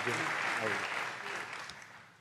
Jim. How are you?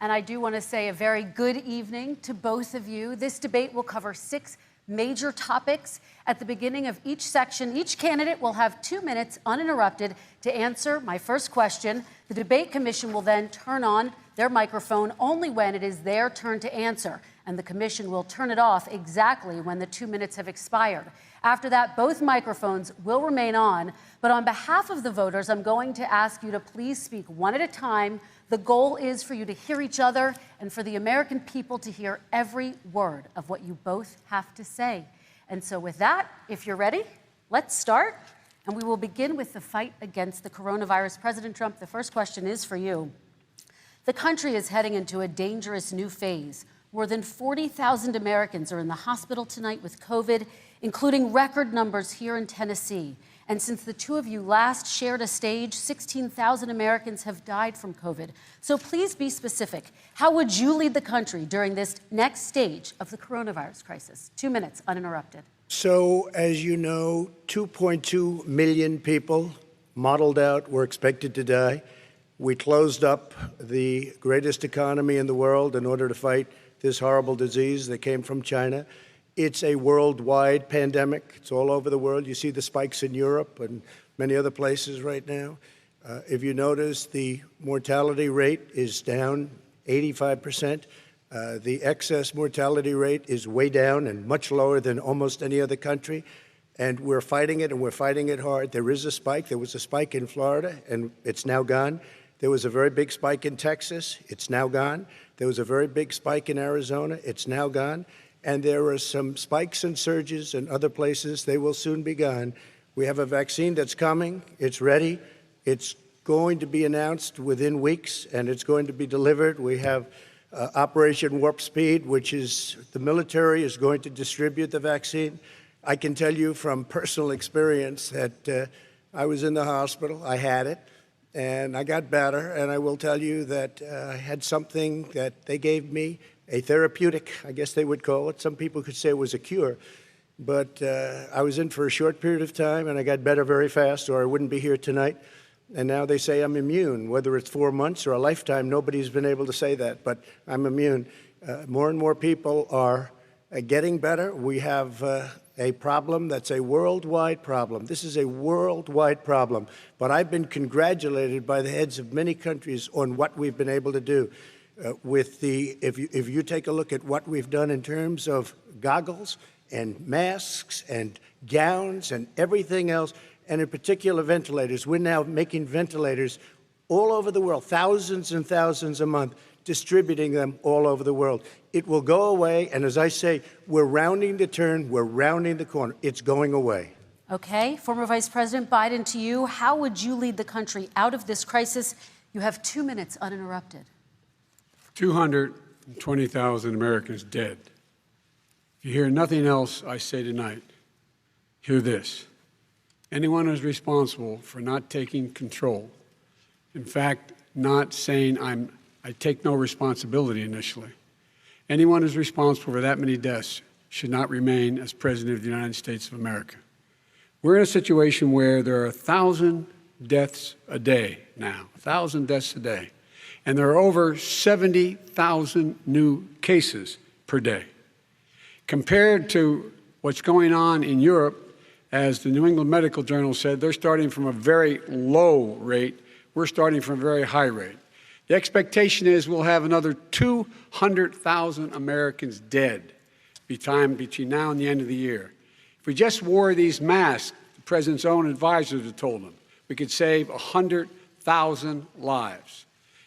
And I do want to say a very good evening to both of you. This debate will cover 6 major topics. At the beginning of each section, each candidate will have 2 minutes uninterrupted to answer my first question. The debate commission will then turn on their microphone only when it is their turn to answer, and the commission will turn it off exactly when the 2 minutes have expired. After that, both microphones will remain on, but on behalf of the voters, I'm going to ask you to please speak one at a time. The goal is for you to hear each other and for the American people to hear every word of what you both have to say. And so with that, if you're ready, let's start. And we will begin with the fight against the coronavirus. President Trump, the first question is for you. The country is heading into a dangerous new phase. More than 40,000 Americans are in the hospital tonight with COVID, including record numbers here in Tennessee. And since the two of you last shared a stage, 16,000 Americans have died from COVID. So please be specific. How would you lead the country during this next stage of the coronavirus crisis? 2 minutes, uninterrupted. So, as you know, 2.2 million people modeled out were expected to die. We closed up the greatest economy in the world in order to fight this horrible disease that came from China. It's a worldwide pandemic. It's all over the world. You see the spikes in Europe and many other places right now. If you notice, the mortality rate is down 85%. The excess mortality rate is way down and much lower than almost any other country. And we're fighting it, and we're fighting it hard. There is a spike. There was a spike in Florida, and it's now gone. There was a very big spike in Texas. It's now gone. There was a very big spike in Arizona. It's now gone. And there are some spikes and surges in other places. They will soon be gone. We have a vaccine that's coming. It's ready. It's going to be announced within weeks, and it's going to be delivered. We have Operation Warp Speed, which is the military is going to distribute the vaccine. I can tell you from personal experience that I was in the hospital. I had it, and I got better. And I will tell you that I had something that they gave me, a therapeutic, I guess they would call it. Some people could say it was a cure. But I was in for a short period of time, and I got better very fast, or I wouldn't be here tonight. And now they say I'm immune. Whether it's 4 months or a lifetime, nobody's been able to say that, but I'm immune. More and more people are getting better. We have a problem that's a worldwide problem. This is a worldwide problem. But I've been congratulated by the heads of many countries on what we've been able to do. If you take a look at what we've done in terms of goggles and masks and gowns and everything else, and in particular ventilators. We're now making ventilators all over the world, thousands and thousands a month, distributing them all over the world. It will go away, and as I say, we're rounding the turn, we're rounding the corner. It's going away. Okay, former Vice President Biden, to you, how would you lead the country out of this crisis? You have 2 minutes uninterrupted. 220,000 Americans dead. If you hear nothing else I say tonight, hear this. Anyone who's responsible for not taking control, in fact, not saying I take no responsibility initially, anyone who's responsible for that many deaths should not remain as President of the United States of America. We're in a situation where there are 1,000 deaths a day now, 1,000 deaths a day, and there are over 70,000 new cases per day. Compared to what's going on in Europe, as the New England Medical Journal said, they're starting from a very low rate. We're starting from a very high rate. The expectation is we'll have another 200,000 Americans dead between now and the end of the year. If we just wore these masks, the president's own advisors have told him, we could save 100,000 lives.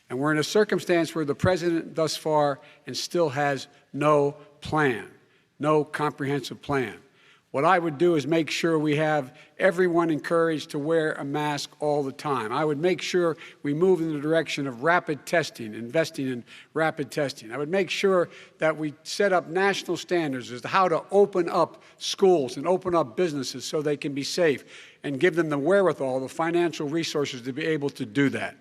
And we're in a circumstance where the president thus far and still has no plan, no comprehensive plan. What I would do is make sure we have everyone encouraged to wear a mask all the time. I would make sure we move in the direction of rapid testing, investing in rapid testing. I would make sure that we set up national standards as to how to open up schools and open up businesses so they can be safe and give them the wherewithal, the financial resources to be able to do that.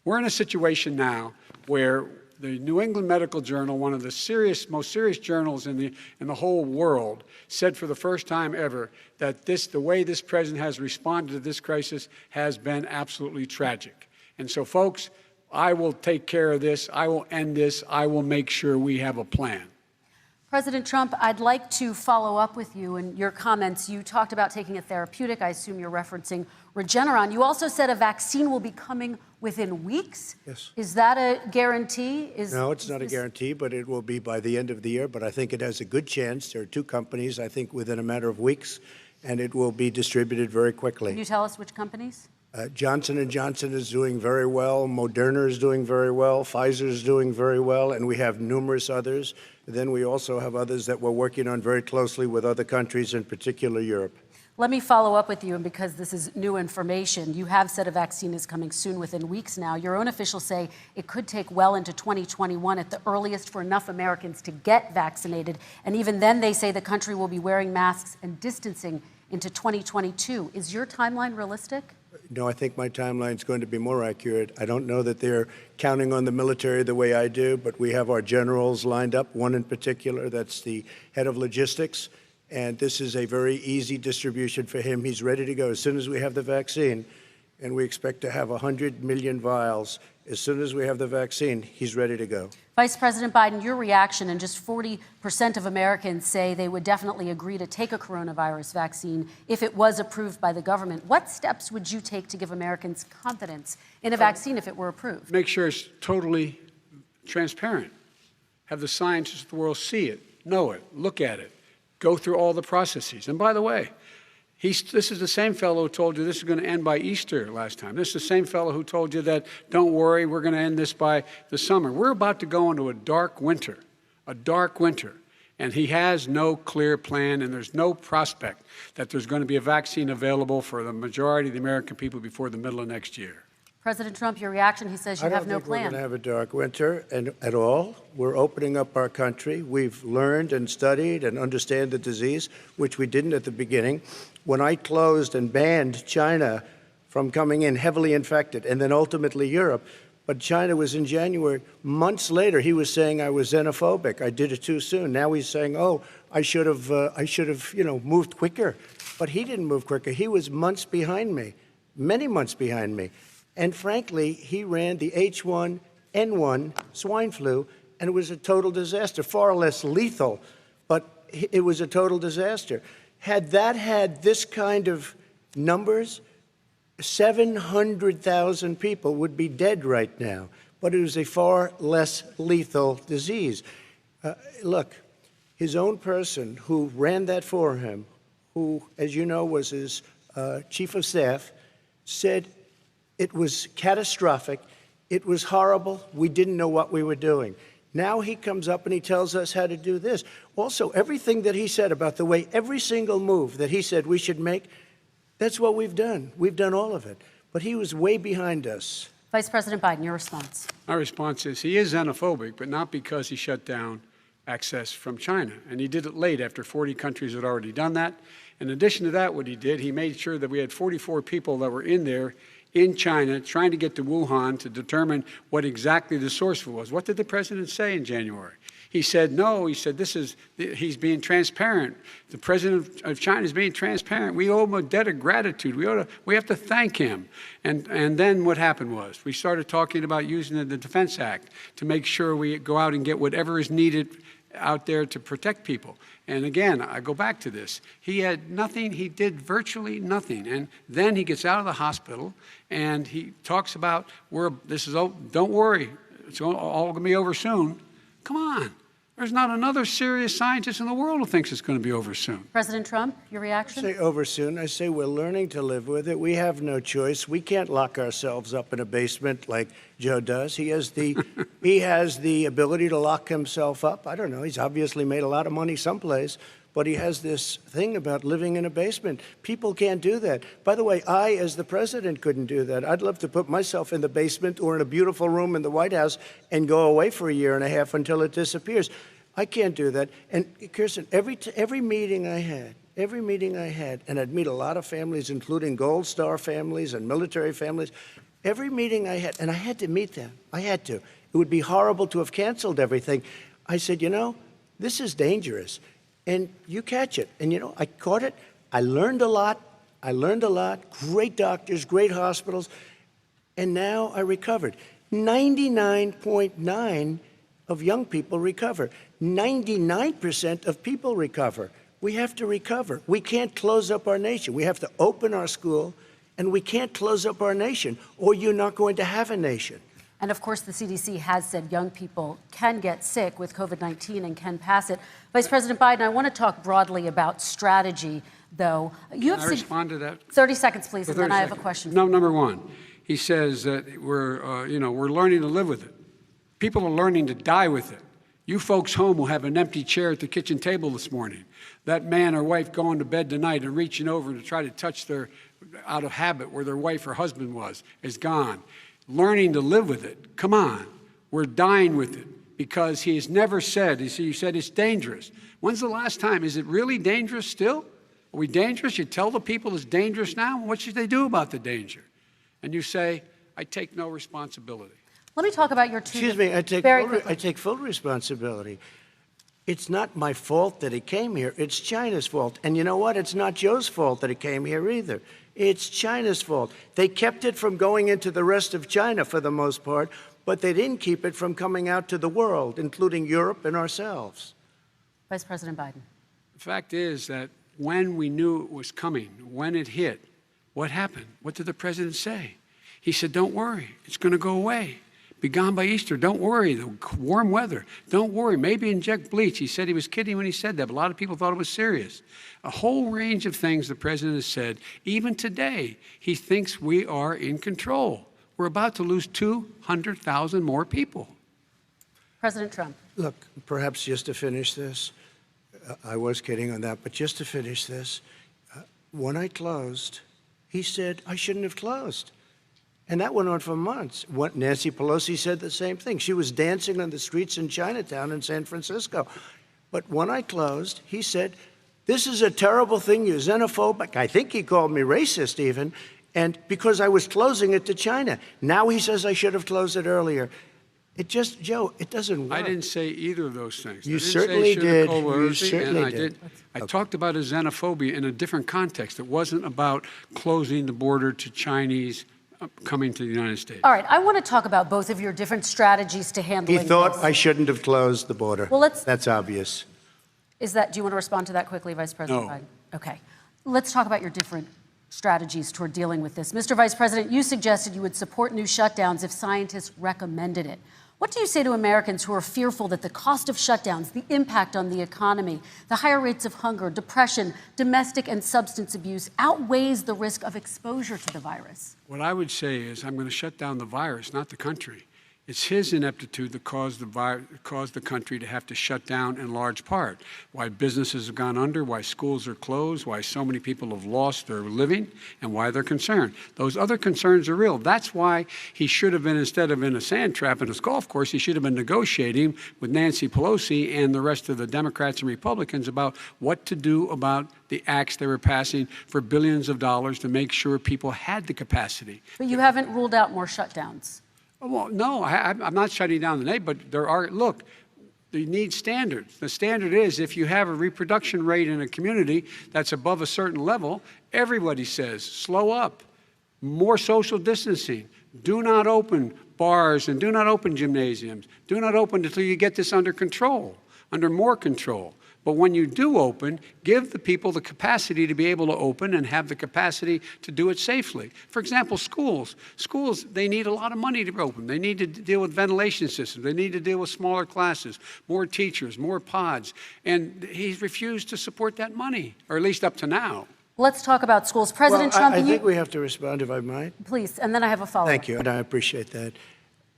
We're in a situation now where the New England Medical Journal, one of the most serious journals in the whole world, said for the first time ever that the way this president has responded to this crisis has been absolutely tragic. And so, folks, I will take care of this. I will end this. I will make sure we have a plan. President Trump, I'd like to follow up with you in your comments. You talked about taking a therapeutic. I assume you're referencing Regeneron. You also said a vaccine will be coming within weeks. Yes. Is that a guarantee? No, it's not a guarantee, but it will be by the end of the year. But I think it has a good chance. There are two companies, I think, within a matter of weeks, and it will be distributed very quickly. Can you tell us which companies? Johnson & Johnson is doing very well. Moderna is doing very well. Pfizer is doing very well. And we have numerous others. Then we also have others that we're working on very closely with other countries, in particular Europe. Let me follow up with you, and because this is new information, you have said a vaccine is coming soon, within weeks now. Your own officials say it could take well into 2021 at the earliest for enough Americans to get vaccinated. And even then, they say the country will be wearing masks and distancing into 2022. Is your timeline realistic? No, I think my timeline is going to be more accurate. I don't know that they're counting on the military the way I do, but we have our generals lined up, one in particular that's the head of logistics. And this is a very easy distribution for him. He's ready to go as soon as we have the vaccine. And we expect to have 100 million vials. As soon as we have the vaccine, he's ready to go. Vice President Biden, your reaction, and just 40% of Americans say they would definitely agree to take a coronavirus vaccine if it was approved by the government. What steps would you take to give Americans confidence in a vaccine if it were approved? Make sure it's totally transparent. Have the scientists of the world see it, know it, look at it, go through all the processes. And by the way, this is the same fellow who told you this is going to end by Easter last time. This is the same fellow who told you that, don't worry, we're going to end this by the summer. We're about to go into a dark winter. And he has no clear plan, and there's no prospect that there's going to be a vaccine available for the majority of the American people before the middle of next year. President Trump, your reaction, he says you have no plan. I don't think we're going to have a dark winter at all. We're opening up our country. We've learned and studied and understand the disease, which we didn't at the beginning. When I closed and banned China from coming in heavily infected, and then ultimately Europe, but China was in January. Months later, he was saying I was xenophobic. I did it too soon. Now he's saying, oh, I should have, moved quicker. But he didn't move quicker. He was months behind me, many months behind me. And frankly, he ran the H1N1 swine flu, and it was a total disaster, far less lethal, but it was a total disaster. Had that had this kind of numbers, 700,000 people would be dead right now, but it was a far less lethal disease. Look, his own person who ran that for him, who, as you know, was his chief of staff, said it was catastrophic, it was horrible, we didn't know what we were doing. Now he comes up and he tells us how to do this. Also, everything that he said about the way every single move that he said we should make, that's what we've done. We've done all of it. But he was way behind us. Vice President Biden, your response. My response is he is xenophobic, but not because he shut down access from China. And he did it late after 40 countries had already done that. In addition to that, what he did, he made sure that we had 44 people that were in there in China trying to get to Wuhan to determine what exactly the source was. What did the president say in January? He said, no, he said, he's being transparent. The president of China is being transparent. We owe him a debt of gratitude. We have to thank him. And then what happened was we started talking about using the Defense Act to make sure we go out and get whatever is needed out there to protect people. And again, I go back to this. He had nothing. He did virtually nothing. And then he gets out of the hospital and he talks about, don't worry, it's all going to be over soon. Come on. There's not another serious scientist in the world who thinks it's going to be over soon. President Trump, your reaction? I say over soon. I say we're learning to live with it. We have no choice. We can't lock ourselves up in a basement like Joe does. He has the ability to lock himself up. I don't know. He's obviously made a lot of money someplace, but he has this thing about living in a basement. People can't do that. By the way, I, as the president, couldn't do that. I'd love to put myself in the basement or in a beautiful room in the White House and go away for a year and a half until it disappears. I can't do that. And Kirsten, every meeting I had, and I'd meet a lot of families, including Gold Star families and military families, every meeting I had, and I had to meet them. I had to. It would be horrible to have canceled everything. I said, this is dangerous. And you catch it. And, I caught it. I learned a lot. Great doctors, great hospitals. And now I recovered. 99.9 of young people recover. 99% of people recover. We have to recover. We can't close up our nation. We have to open our school, and we can't close up our nation, or you're not going to have a nation. And of course, the CDC has said young people can get sick with COVID-19 and can pass it. Vice President Biden, I want to talk broadly about strategy, though. Can I respond to that? 30 seconds, please, and then I have a seconds. question. No, number one, he says that we're learning to live with it. People are learning to die with it. You folks home will have an empty chair at the kitchen table this morning. That man or wife going to bed tonight and reaching over to try to touch their, out of habit, where their wife or husband was, is gone. Learning to live with it. Come on. We're dying with it because he has never said, you said it's dangerous. When's the last time? Is it really dangerous still? Are we dangerous? You tell the people it's dangerous now? What should they do about the danger? And you say, I take no responsibility. Let me talk about your two. Excuse me, I take full responsibility. It's not my fault that he came here. It's China's fault. And you know what? It's not Joe's fault that he came here either. It's China's fault. They kept it from going into the rest of China for the most part, but they didn't keep it from coming out to the world, including Europe and ourselves. Vice President Biden. The fact is that when we knew it was coming, when it hit, what happened? What did the president say? He said, don't worry, it's going to go away. Be gone by Easter. Don't worry. The warm weather. Don't worry. Maybe inject bleach. He said he was kidding when he said that, but a lot of people thought it was serious. A whole range of things the president has said. Even today, he thinks we are in control. We're about to lose 200,000 more people. President Trump. Look, perhaps just to finish this, I was kidding on that, but just to finish this, when I closed, he said I shouldn't have closed. And that went on for months. Nancy Pelosi said the same thing. She was dancing on the streets in Chinatown in San Francisco. But when I closed, he said, this is a terrible thing, you're xenophobic. I think he called me racist even, and because I was closing it to China. Now he says I should have closed it earlier. It just, Joe, it doesn't work. I didn't say either of those things. You certainly did. You certainly did. I talked about a xenophobia in a different context. It wasn't about closing the border to Chinese coming to the United States. All right, I want to talk about both of your different strategies to handling He thought this. I shouldn't have closed the border. Well, that's obvious. Do you want to respond to that quickly, Vice President No. Biden? Okay. Let's talk about your different strategies toward dealing with this. Mr. Vice President, you suggested you would support new shutdowns if scientists recommended it. What do you say to Americans who are fearful that the cost of shutdowns, the impact on the economy, the higher rates of hunger, depression, domestic and substance abuse outweighs the risk of exposure to the virus? What I would say is I'm going to shut down the virus, not the country. It's his ineptitude that caused the country to have to shut down in large part. Why businesses have gone under, why schools are closed, why so many people have lost their living, and why they're concerned. Those other concerns are real. That's why he should have been, instead of in a sand trap in his golf course, he should have been negotiating with Nancy Pelosi and the rest of the Democrats and Republicans about what to do about the acts they were passing for billions of dollars to make sure people had the capacity. But you haven't ruled out more shutdowns. Well, no, I'm not shutting down the nation, but there are, look, you need standards. The standard is if you have a reproduction rate in a community that's above a certain level, everybody says, slow up, more social distancing, do not open bars and do not open gymnasiums, do not open until you get this under control, under more control. But when you do open, give the people the capacity to be able to open and have the capacity to do it safely. For example, schools. Schools, they need a lot of money to open. They need to deal with ventilation systems. They need to deal with smaller classes, more teachers, more pods. And he's refused to support that money, or at least up to now. Let's talk about schools. President Trump, I think we have to respond, if I might. Please, and then I have a follow-up. Thank you, and I appreciate that.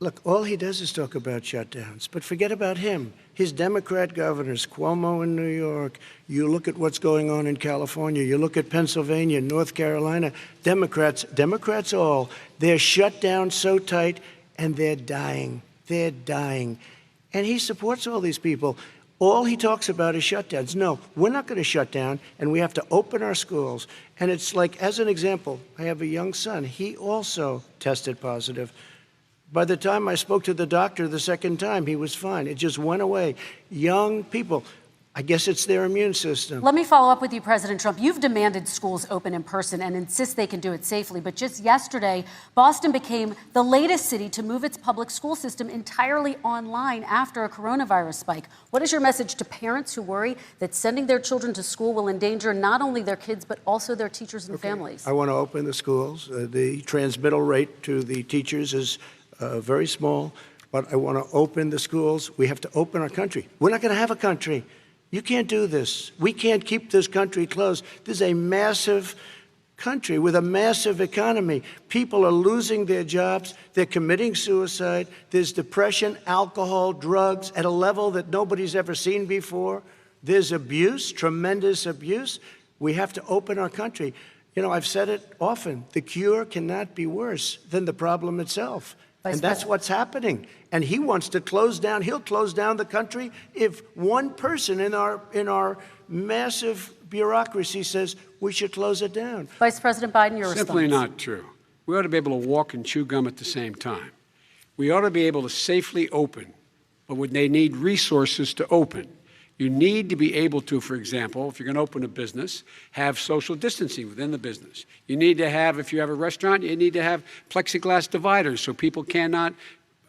Look, all he does is talk about shutdowns, but forget about him. His Democrat governors, Cuomo in New York, you look at what's going on in California, you look at Pennsylvania, North Carolina, Democrats all, they're shut down so tight and they're dying. They're dying. And he supports all these people. All he talks about is shutdowns. No, we're not going to shut down, and we have to open our schools. And it's like, as an example, I have a young son. He also tested positive. By the time I spoke to the doctor the second time, he was fine. It just went away. Young people, I guess it's their immune system. Let me follow up with you, President Trump. You've demanded schools open in person and insist they can do it safely. But just yesterday, Boston became the latest city to move its public school system entirely online after a coronavirus spike. What is your message to parents who worry that sending their children to school will endanger not only their kids, but also their teachers and families? I want to open the schools. The transmittal rate to the teachers is very small, but I want to open the schools. We have to open our country. We're not going to have a country. You can't do this. We can't keep this country closed. This is a massive country with a massive economy. People are losing their jobs. They're committing suicide. There's depression, alcohol, drugs at a level that nobody's ever seen before. There's abuse, tremendous abuse. We have to open our country. You know, I've said it often. The cure cannot be worse than the problem itself. And that's what's happening. And he wants to close down. He'll close down the country if one person in our massive bureaucracy says we should close it down. Vice President Biden, your response. Simply not true. We ought to be able to walk and chew gum at the same time. We ought to be able to safely open, but would they need resources to open? You need to be able to, for example, if you're going to open a business, have social distancing within the business. You need to have, if you have a restaurant, you need to have plexiglass dividers so people cannot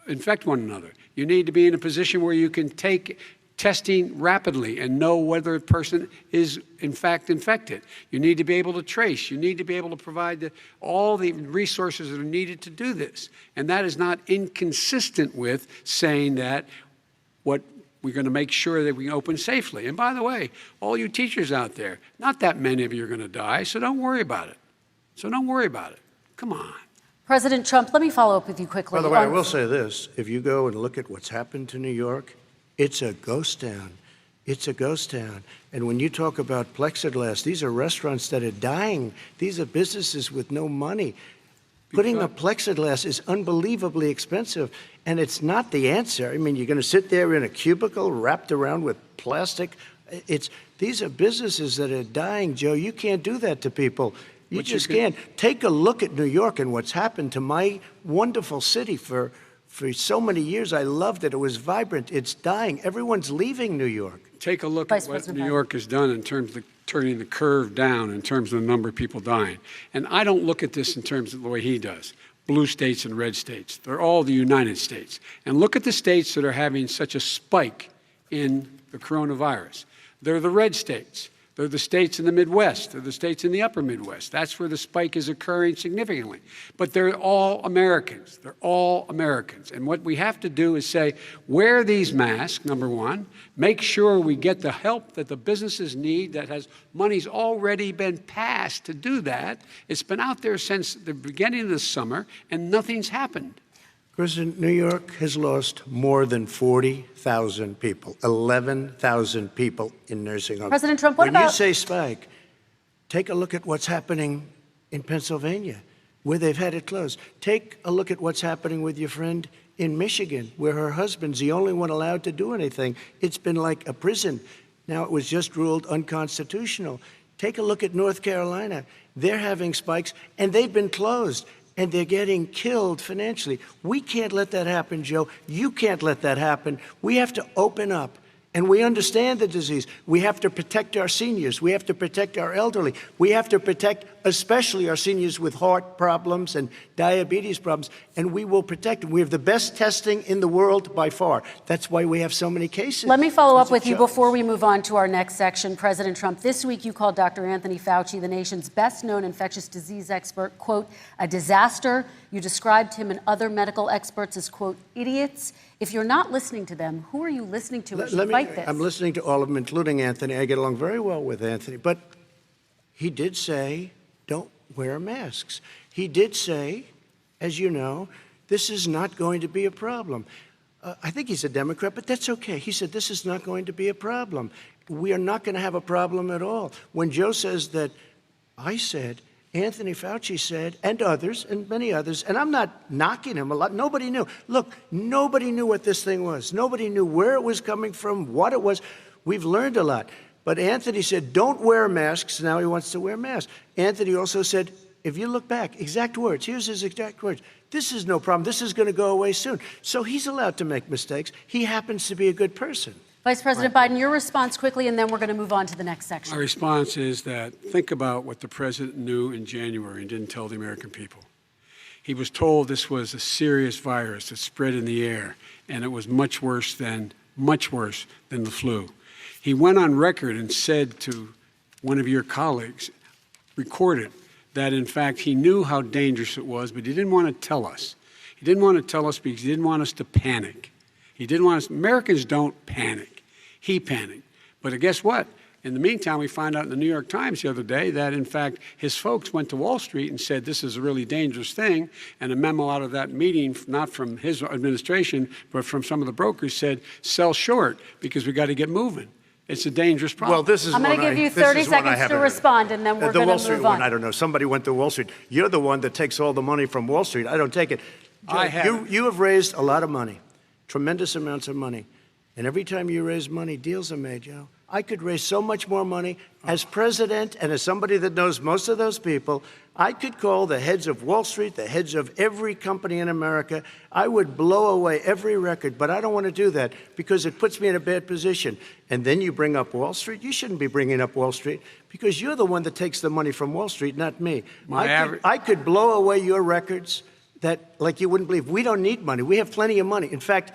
infect one another. You need to be in a position where you can take testing rapidly and know whether a person is in fact infected. You need to be able to trace. You need to be able to provide all the resources that are needed to do this. And that is not inconsistent with saying that what we're going to make sure that we can open safely. And by the way, all you teachers out there, not that many of you are going to die, so don't worry about it. Come on. President Trump, let me follow up with you quickly. By the way, I will say this. If you go and look at what's happened to New York, it's a ghost town. It's a ghost town. And when you talk about plexiglass, these are restaurants that are dying. These are businesses with no money. Putting up plexiglass is unbelievably expensive, and it's not the answer. I mean, you're going to sit there in a cubicle wrapped around with plastic. These are businesses that are dying, Joe. You can't do that to people. You just can't. Take a look at New York and what's happened to my wonderful city for so many years. I loved it. It was vibrant. It's dying. Everyone's leaving New York. Take a look at what New York has done in terms of turning the curve down in terms of the number of people dying. And I don't look at this in terms of the way he does. Blue states and red states. They're all the United States. And look at the states that are having such a spike in the coronavirus. They're the red states. They're the states in the Midwest. They're the states in the upper Midwest. That's where the spike is occurring significantly. But they're all Americans. They're all Americans. And what we have to do is say, wear these masks, number one. Make sure we get the help that the businesses need that has money's already been passed to do that. It's been out there since the beginning of the summer, and nothing's happened. President, New York has lost more than 40,000 people, 11,000 people in nursing homes. President Trump, what about... When you say spike, take a look at what's happening in Pennsylvania, where they've had it closed. Take a look at what's happening with your friend in Michigan, where her husband's the only one allowed to do anything. It's been like a prison. Now it was just ruled unconstitutional. Take a look at North Carolina. They're having spikes, and they've been closed. And they're getting killed financially. We can't let that happen, Joe. You can't let that happen. We have to open up. And we understand the disease. We have to protect our seniors. We have to protect our elderly. We have to protect especially our seniors with heart problems and diabetes problems. And we will protect them. We have the best testing in the world by far. That's why we have so many cases. Let me follow up with you before we move on to our next section. President Trump, this week you called Dr. Anthony Fauci, the nation's best-known infectious disease expert, quote, a disaster. You described him and other medical experts as, quote, idiots. If you're not listening to them, who are you listening to as you fight this? I'm listening to all of them, including Anthony. I get along very well with Anthony. But he did say, don't wear masks. He did say, as you know, this is not going to be a problem. I think he's a Democrat, but that's okay. He said, this is not going to be a problem. We are not going to have a problem at all. When Joe says that, I said, Anthony Fauci said, and others, and many others, and I'm not knocking him a lot. Nobody knew. Look, nobody knew what this thing was. Nobody knew where it was coming from, what it was. We've learned a lot. But Anthony said, don't wear masks. Now he wants to wear masks. Anthony also said, if you look back, exact words, here's his exact words. This is no problem. This is going to go away soon. So he's allowed to make mistakes. He happens to be a good person. Vice President Biden, your response quickly, and then we're going to move on to the next section. My response is that think about what the president knew in January and didn't tell the American people. He was told this was a serious virus that spread in the air, and it was much worse than the flu. He went on record and said to one of your colleagues, recorded, that in fact he knew how dangerous it was, but he didn't want to tell us. He didn't want to tell us because he didn't want us to panic. He didn't want us, Americans don't panic. He panicked. But guess what? In the meantime, we find out in the New York Times the other day that, in fact, his folks went to Wall Street and said this is a really dangerous thing. And a memo out of that meeting, not from his administration, but from some of the brokers, said sell short because we got to get moving. It's a dangerous problem. Well, this is I'm going to give you 30 seconds to respond, and then we're going to move on. The Wall Street one, I don't know. Somebody went to Wall Street. You're the one that takes all the money from Wall Street. I don't take it. I have. You have raised a lot of money, tremendous amounts of money. And every time you raise money, deals are made, Joe. I could raise so much more money. As president and as somebody that knows most of those people, I could call the heads of Wall Street, the heads of every company in America. I would blow away every record, but I don't want to do that because it puts me in a bad position. And then you bring up Wall Street. You shouldn't be bringing up Wall Street because you're the one that takes the money from Wall Street, not me. I could blow away your records that, like you wouldn't believe. We don't need money. We have plenty of money. In fact,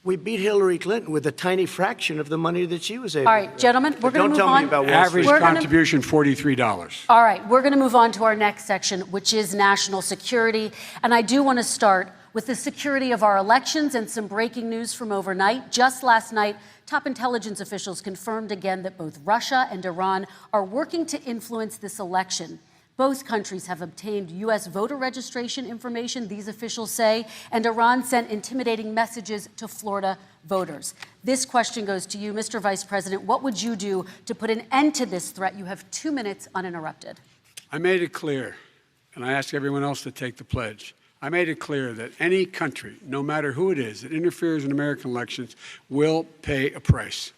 we beat Hillary Clinton with a tiny fraction of the money that she was able to. All right, gentlemen, we're going to move on. Don't tell me about Wall Average Street. contribution, $43. All right, we're going to move on to our next section, which is national security. And I do want to start with the security of our elections and some breaking news from overnight. Just last night, top intelligence officials confirmed again that both Russia and Iran are working to influence this election. Both countries have obtained U.S. voter registration information, these officials say, and Iran sent intimidating messages to Florida voters. This question goes to you, Mr. Vice President. What would you do to put an end to this threat? You have 2 minutes uninterrupted. I made it clear, and I ask everyone else to take the pledge. I made it clear that any country, no matter who it is, that interferes in American elections will pay a price.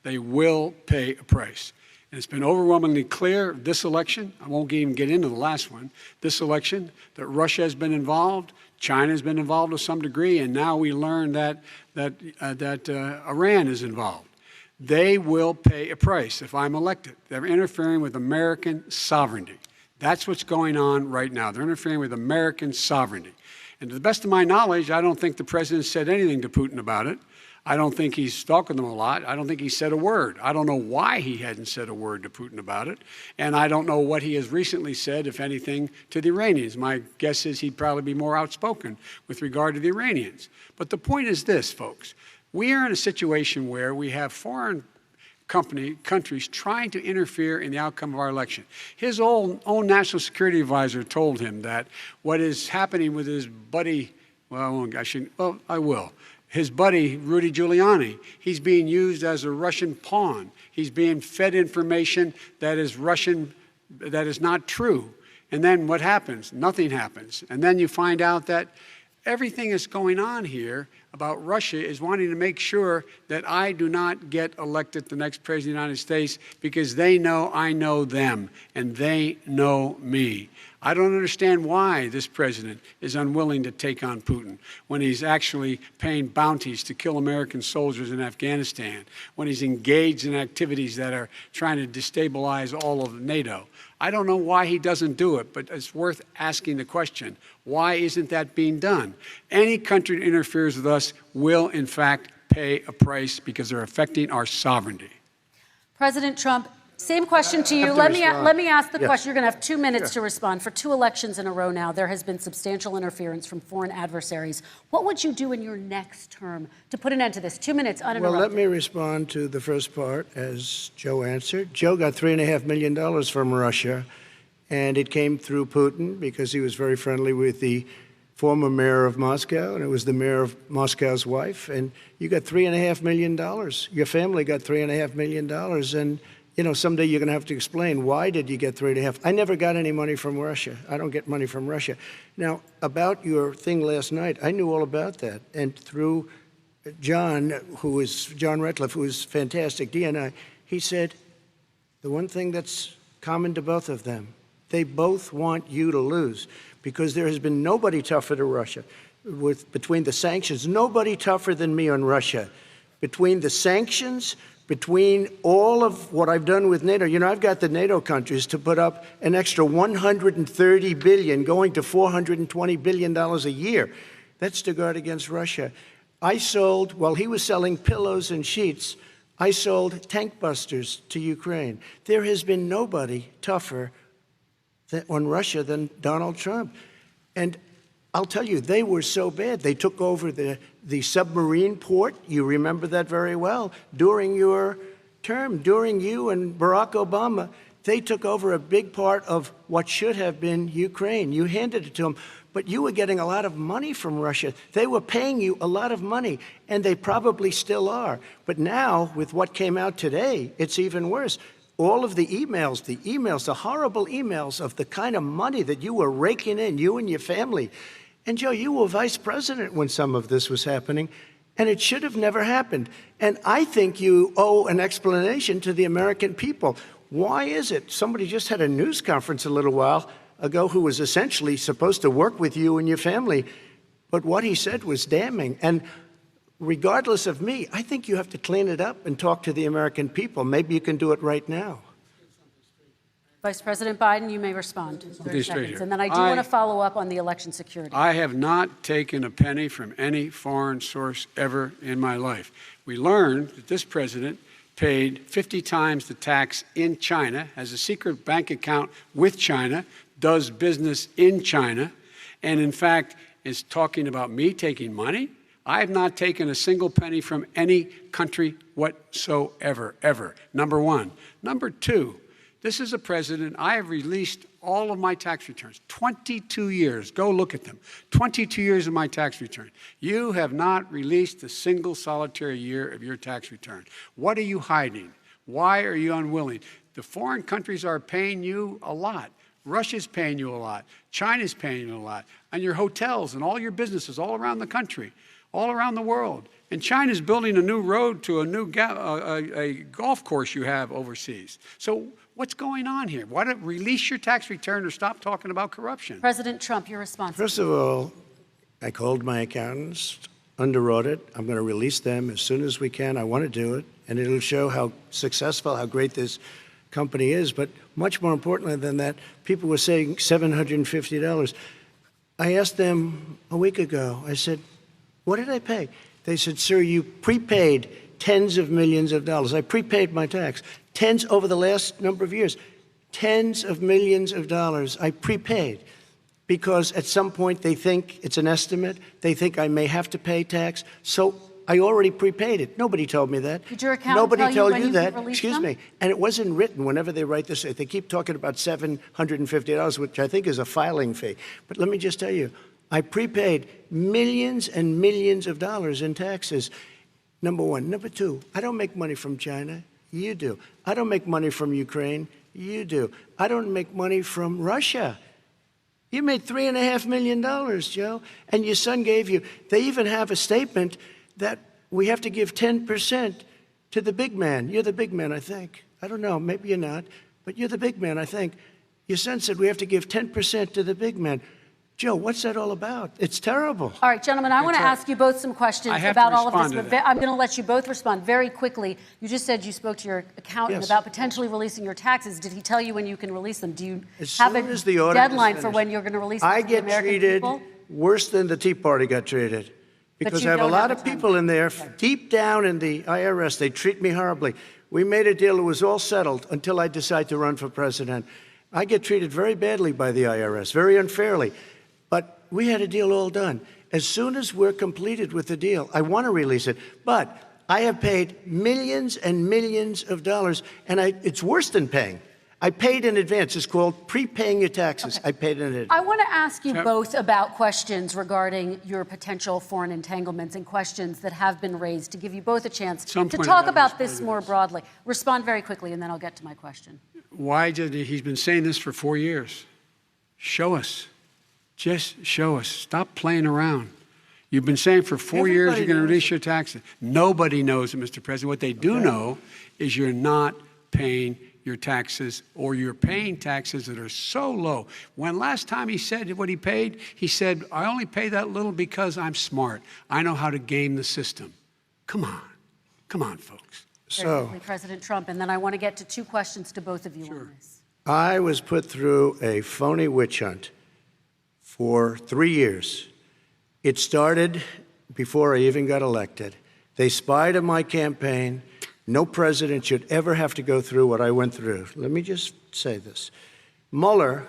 They will pay a price. And it's been overwhelmingly clear this election, I won't even get into the last one, this election, that Russia has been involved, China has been involved to some degree, and now we learn that Iran is involved. They will pay a price if I'm elected. They're interfering with American sovereignty. That's what's going on right now. They're interfering with American sovereignty. And to the best of my knowledge, I don't think the president said anything to Putin about it. I don't think he's talking to them a lot. I don't think he said a word. I don't know why he hadn't said a word to Putin about it. And I don't know what he has recently said, if anything, to the Iranians. My guess is he'd probably be more outspoken with regard to the Iranians. But the point is this, folks. We are in a situation where we have foreign countries trying to interfere in the outcome of our election. His own national security advisor told him that what is happening with his buddy, I will. His buddy, Rudy Giuliani, he's being used as a Russian pawn. He's being fed information that is Russian, that is not true. And then what happens? Nothing happens. And then you find out that everything that's going on here about Russia is wanting to make sure that I do not get elected the next president of the United States because they know I know them and they know me. I don't understand why this president is unwilling to take on Putin when he's actually paying bounties to kill American soldiers in Afghanistan, when he's engaged in activities that are trying to destabilize all of NATO. I don't know why he doesn't do it, but it's worth asking the question, why isn't that being done? Any country that interferes with us will, in fact, pay a price because they're affecting our sovereignty. President Trump, same question to you. Let me ask the question. You're going to have 2 minutes to respond. For 2 elections in a row now, there has been substantial interference from foreign adversaries. What would you do in your next term to put an end to this? 2 minutes uninterrupted. Well, let me respond to the first part, as Joe answered. Joe got $3.5 million from Russia, and it came through Putin because he was very friendly with the former mayor of Moscow, and it was the mayor of Moscow's wife. And you got $3.5 million. Your family got $3.5 million, and you know, someday you're going to have to explain, why did you get 3.5? I never got any money from Russia. I don't get money from Russia. Now, about your thing last night, I knew all about that. And through John Ratcliffe, who is fantastic, DNI, he said, the one thing that's common to both of them, they both want you to lose because there has been nobody tougher to Russia. Between the sanctions, nobody tougher than me on Russia. between the sanctions, between all of what I've done with NATO. You know, I've got the NATO countries to put up an extra $130 billion, going to $420 billion a year. That's to guard against Russia. I sold, while he was selling pillows and sheets, I sold tank busters to Ukraine. There has been nobody tougher on Russia than Donald Trump. And I'll tell you, they were so bad. They took over the submarine port. You remember that very well. During your term, during you and Barack Obama, they took over a big part of what should have been Ukraine. You handed it to them, but you were getting a lot of money from Russia. They were paying you a lot of money, and they probably still are. But now, with what came out today, it's even worse. All of the emails, the horrible emails of the kind of money that you were raking in, you and your family. And Joe, you were vice president when some of this was happening, and it should have never happened. And I think you owe an explanation to the American people. Why is it? Somebody just had a news conference a little while ago who was essentially supposed to work with you and your family, but what he said was damning. And regardless of me, I think you have to clean it up and talk to the American people. Maybe you can do it right now. Vice President Biden, you may respond. 30 seconds. And then I do want to follow up on the election security. I have not taken a penny from any foreign source ever in my life. We learned that this president paid 50 times the tax in China, has a secret bank account with China, does business in China, and in fact is talking about me taking money. I have not taken a single penny from any country whatsoever, ever. Number one. Number two, this is a president, I have released all of my tax returns, 22 years. Go look at them. 22 years of my tax return. You have not released a single solitary year of your tax return. What are you hiding? Why are you unwilling? The foreign countries are paying you a lot. Russia's paying you a lot. China's paying you a lot. And your hotels and all your businesses all around the country, all around the world. And China's building a new road to a new a golf course you have overseas. So what's going on here? Why don't release your tax return or stop talking about corruption? President Trump, your response. First of all, I called my accountants under audit. I'm going to release them as soon as we can. I want to do it, and it'll show how successful, how great this company is. But much more importantly than that, people were saying $750. I asked them a week ago, I said, what did I pay? They said, sir, you prepaid tens of millions of dollars. I prepaid my tax. Tens over the last number of years. Tens of millions of dollars I prepaid because at some point they think it's an estimate. They think I may have to pay tax. So I already prepaid it. Nobody told me that. Did your accountant Nobody tell told you you that. release Excuse them? me. And it wasn't written whenever they write this. They keep talking about $750, which I think is a filing fee. But let me just tell you, I prepaid millions and millions of dollars in taxes. Number one. Number two, I don't make money from China. You do. I don't make money from Ukraine. You do. I don't make money from Russia. You made $3.5 million, Joe, and your son gave you. They even have a statement that we have to give 10% to the big man. You're the big man, I think. I don't know. Maybe you're not, but you're the big man, I think. Your son said we have to give 10% to the big man. Joe, what's that all about? It's terrible. All right, gentlemen, I want to ask you both some questions about all of this, but I'm going to let you both respond very quickly. You just said you spoke to your accountant about potentially releasing your taxes. Did he tell you when you can release them? Do you have a deadline for when you're going to release them to the American people? I get treated worse than the Tea Party got treated because I have a lot of people in there deep down in the IRS. They treat me horribly. We made a deal. It was all settled until I decide to run for president. I get treated very badly by the IRS, very unfairly. But we had a deal all done. As soon as we're completed with the deal, I want to release it. But I have paid millions and millions of dollars, and it's worse than paying. I paid in advance. It's called prepaying your taxes. I paid in advance. I want to ask you both about questions regarding your potential foreign entanglements and questions that have been raised to give you both a chance to talk about this more broadly. Respond very quickly, and then I'll get to my question. Why did he's been saying this for 4 years? Show us. Just show us. Stop playing around. You've been saying for 4 years you're going to release your taxes. Nobody knows it, Mr. President. What they do know is you're not paying your taxes, or you're paying taxes that are so low. When last time he said what he paid, he said, I only pay that little because I'm smart. I know how to game the system. Come on. Come on, folks. Very quickly, President Trump, and then I want to get to two questions to both of you on this. I was put through a phony witch hunt for 3 years. It started before I even got elected. They spied on my campaign. No president should ever have to go through what I went through. Let me just say this. Mueller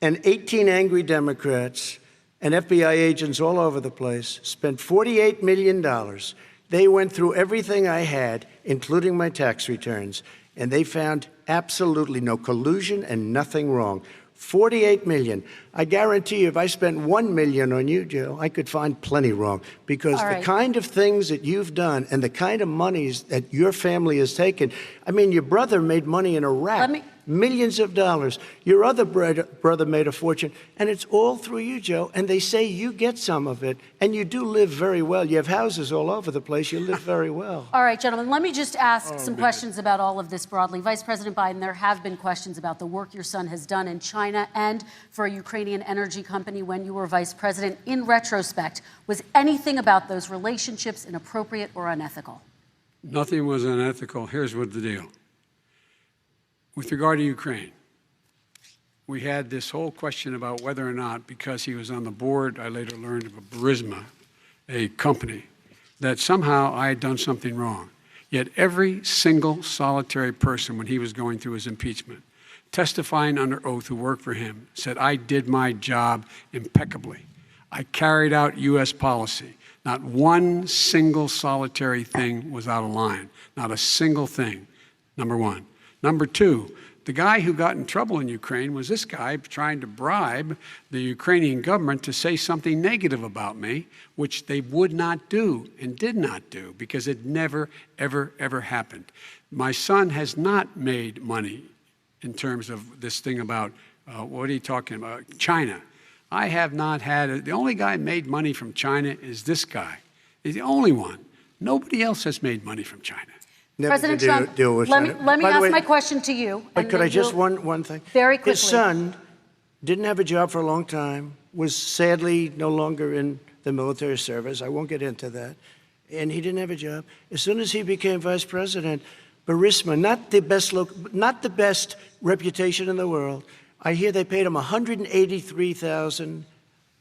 and 18 angry Democrats and FBI agents all over the place spent $48 million. They went through everything I had, including my tax returns, and they found absolutely no collusion and nothing wrong. $48 million. I guarantee you, if I spent $1 million on you, Joe, I could find plenty wrong. Because the kind of things that you've done and the kind of monies that your family has taken, I mean, your brother made money in Iraq. Millions of dollars. Your other brother made a fortune, and it's all through you, Joe. And they say you get some of it, and you do live very well. You have houses all over the place. You live very well. All right, gentlemen, let me just ask some questions about all of this broadly. Vice President Biden, there have been questions about the work your son has done in China and for a Ukrainian energy company when you were vice president. In retrospect, was anything about those relationships inappropriate or unethical? Nothing was unethical. Here's what the deal. With regard to Ukraine, we had this whole question about whether or not, because he was on the board, I later learned of a Burisma, a company, that somehow I had done something wrong. Yet every single solitary person, when he was going through his impeachment, testifying under oath who worked for him, said, I did my job impeccably. I carried out U.S. policy. Not one single solitary thing was out of line. Not a single thing, number one. Number two, the guy who got in trouble in Ukraine was this guy trying to bribe the Ukrainian government to say something negative about me, which they would not do and did not do because it never, ever, ever happened. My son has not made money in terms of this thing about, what are you talking about, China. I have not had, the only guy made money from China is this guy. He's the only one. Nobody else has made money from China. President Trump, let me ask my question to you. But could I just one thing? Very quickly. His son didn't have a job for a long time, was sadly no longer in the military service. I won't get into that. And he didn't have a job. As soon as he became vice president, Burisma, not the best reputation in the world. I hear they paid him $183,000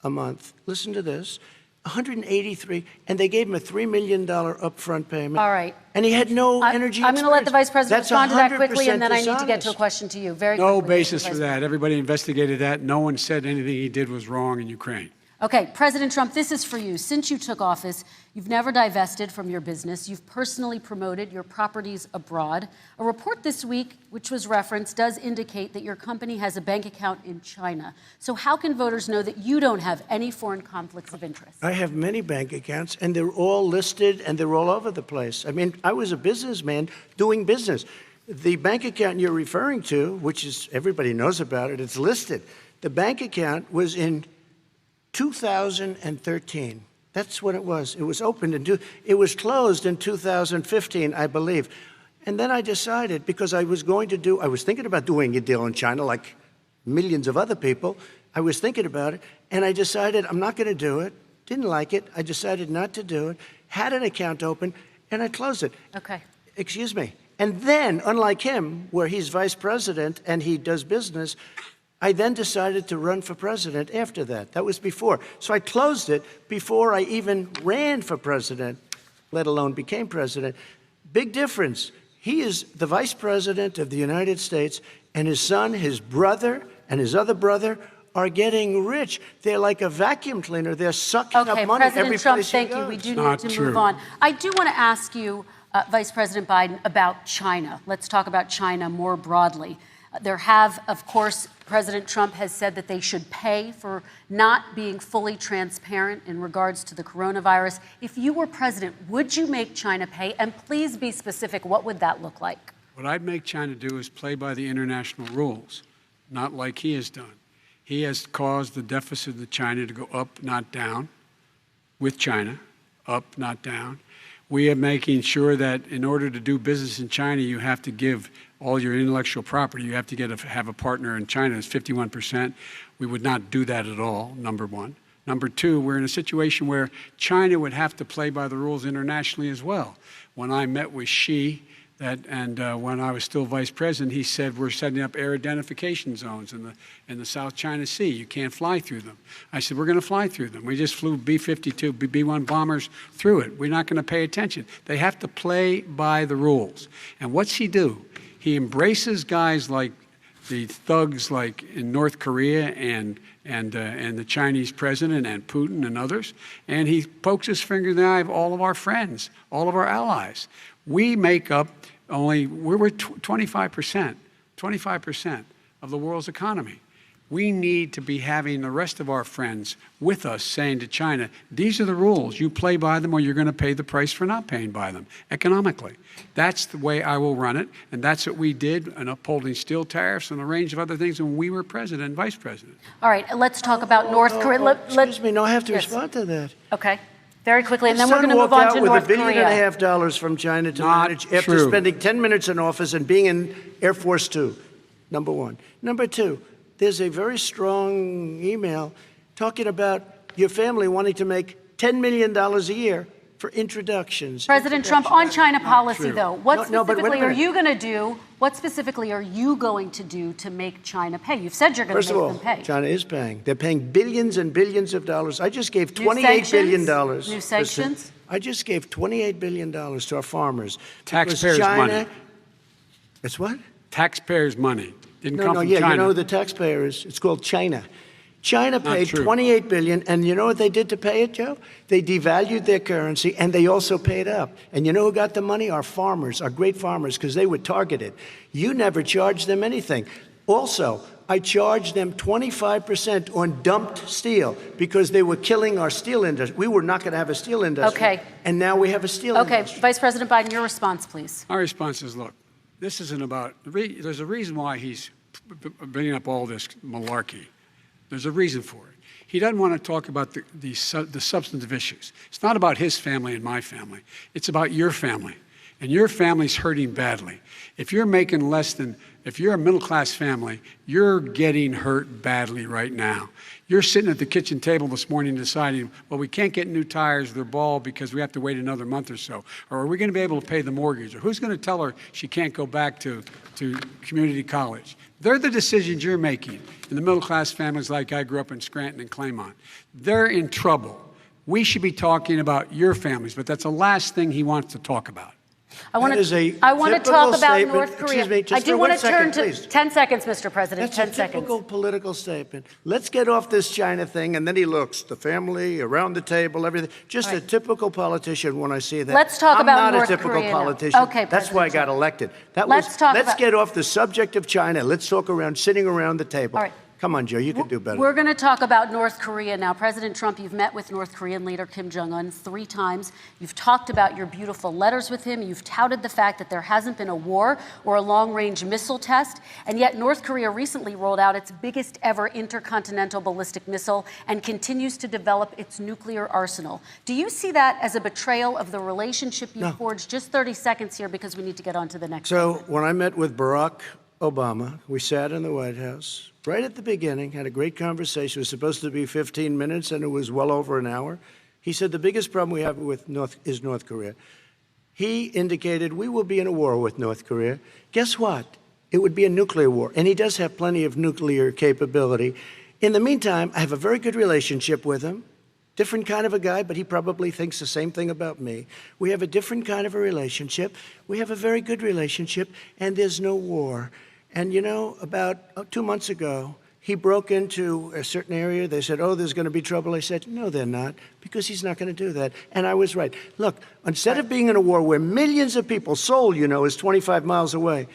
a month. Listen to this. $183, and they gave him a $3 million upfront payment. All right. And he had no energy I'm going to let the Vice President respond to that quickly, and then I need dishonest. to get to a question to you. Very quickly. No basis for that. Everybody investigated that. No one said anything he did was wrong in Ukraine. Okay, President Trump, this is for you. Since you took office, you've never divested from your business. You've personally promoted your properties abroad. A report this week, which was referenced, does indicate that your company has a bank account in China. So how can voters know that you don't have any foreign conflicts of interest? I have many bank accounts, and they're all listed, and they're all over the place. I mean, I was a businessman doing business. The bank account you're referring to, which is, everybody knows about it, it's listed. The bank account was in 2013. That's what it was. It was opened it was closed in 2015, I believe. And then I decided, because I was thinking about doing a deal in China like millions of other people. I was thinking about it, and I decided I'm not going to do it. Didn't like it. I decided not to do it. Had an account open, and I closed it. Okay. Excuse me. And then, unlike him, where he's vice president and he does business, I then decided to run for president after that. That was before. So I closed it before I even ran for president, let alone became president. Big difference. He is the vice president of the United States, and his son, his brother, and his other brother are getting rich. They're like a vacuum cleaner. They're sucking up money every President Trump, place he thank you. goes. We do need to move on. I do want to ask you, Vice President Biden, about China. Let's talk about China more broadly. There have, of course, President Trump has said that they should pay for not being fully transparent in regards to the coronavirus. If you were president, would you make China pay? And please be specific. What would that look like? What I'd make China do is play by the international rules, not like he has done. He has caused the deficit of China to go up, not down, with China, up, not down. We are making sure that in order to do business in China, you have to give all your intellectual property. You have to have a partner in China. It's 51%. We would not do that at all, number one. Number two, we're in a situation where China would have to play by the rules internationally as well. When I met with Xi, when I was still vice president, he said we're setting up air identification zones in the South China Sea. You can't fly through them. I said we're going to fly through them. We just flew B-52, B-1 bombers through it. We're not going to pay attention. They have to play by the rules. And what's he do? He embraces guys like the thugs like in North Korea and the Chinese president and Putin and others, and he pokes his finger in the eye of all of our friends, all of our allies. We make up we're 25% of the world's economy. We need to be having the rest of our friends with us saying to China, these are the rules. You play by them or you're going to pay the price for not paying by them economically. That's the way I will run it. And that's what we did in upholding steel tariffs and a range of other things when we were president and vice president. All right, let's talk about North Korea. Excuse me, no, I have to respond to that. Okay. Very quickly, and then My we're son going to move walked on out to with North $1.5 billion from China to Not manage after true. spending 10 minutes in office and being in Air Force Two, number one. Number two, there's a very strong email talking about your family wanting to make $10 million a year for introductions. President Trump, on China policy, though, what No, but wait a specifically are minute. you going to do? What specifically are you going to do to make China pay? You've said you're going First to of make all, them pay. China is paying. They're paying billions and billions of dollars. I just gave New $28 billion. sanctions? New sanctions? I just gave $28 billion to our farmers. because Taxpayers' China, money. It's what? Taxpayers' money. Didn't No, come no, from yeah, China. you know who the taxpayer is? It's called China. China paid true. $28 billion, and you know what they did to pay it, Joe? They devalued their currency, and they also paid up. And you know who got the money? Our farmers, our great farmers, because they were targeted. You never charged them anything. Also, I charged them 25% on dumped steel because they were killing our steel industry. We were not going to have a steel industry. Okay. And now we have a steel Okay, industry. Vice President Biden, your response, please. Our response is, look, this isn't about, there's a reason why he's bringing up all this malarkey. There's a reason for it. He doesn't want to talk about the substantive issues. It's not about his family and my family. It's about your family. And your family's hurting badly. If you're making if you're a middle-class family, you're getting hurt badly right now. You're sitting at the kitchen table this morning deciding, well, we can't get new tires, they're bald because we have to wait another month or so. Or are we going to be able to pay the mortgage? Or who's going to tell her she can't go back to community college? They're the decisions you're making in the middle-class families like I grew up in Scranton and Claymont. They're in trouble. We should be talking about your families, but that's the last thing he wants to talk about. I want That is a to talk about typical statement. North Korea. Excuse me, just I do for want one to turn second, to please. 10 seconds, Mr. President. That's 10 a seconds. typical political statement. Let's get off this China thing, and then he looks, the family, around the table, everything. Just a typical politician when I see that. Let's talk about I'm not North a typical Korea now. politician. Okay, That's why I got President elected. Let's get off the subject of China. Let's talk sitting around the table. All right. Come on, Joe, you can do better. We're going to talk about North Korea now. President Trump, you've met with North Korean leader Kim Jong-un 3 times. You've talked about your beautiful letters with him. You've touted the fact that there hasn't been a war or a long-range missile test. And yet North Korea recently rolled out its biggest ever intercontinental ballistic missile and continues to develop its nuclear arsenal. Do you see that as a betrayal of the relationship you forged? Just 30 seconds here because we need to get on to the next So segment. when I met with Barack Obama, we sat in the White House right at the beginning, had a great conversation. It was supposed to be 15 minutes, and it was well over an hour. He said the biggest problem we have with North Korea. He indicated we will be in a war with North Korea. Guess what? It would be a nuclear war, and he does have plenty of nuclear capability. In the meantime, I have a very good relationship with him. Different kind of a guy, but he probably thinks the same thing about me. We have a different kind of a relationship. We have a very good relationship, and there's no war. And you know, about 2 months ago, he broke into a certain area. They said, oh, there's going to be trouble. I said, no, they're not, because he's not going to do that. And I was right. Look, instead of being in a war where millions of people, Seoul, you know, is 25 miles away,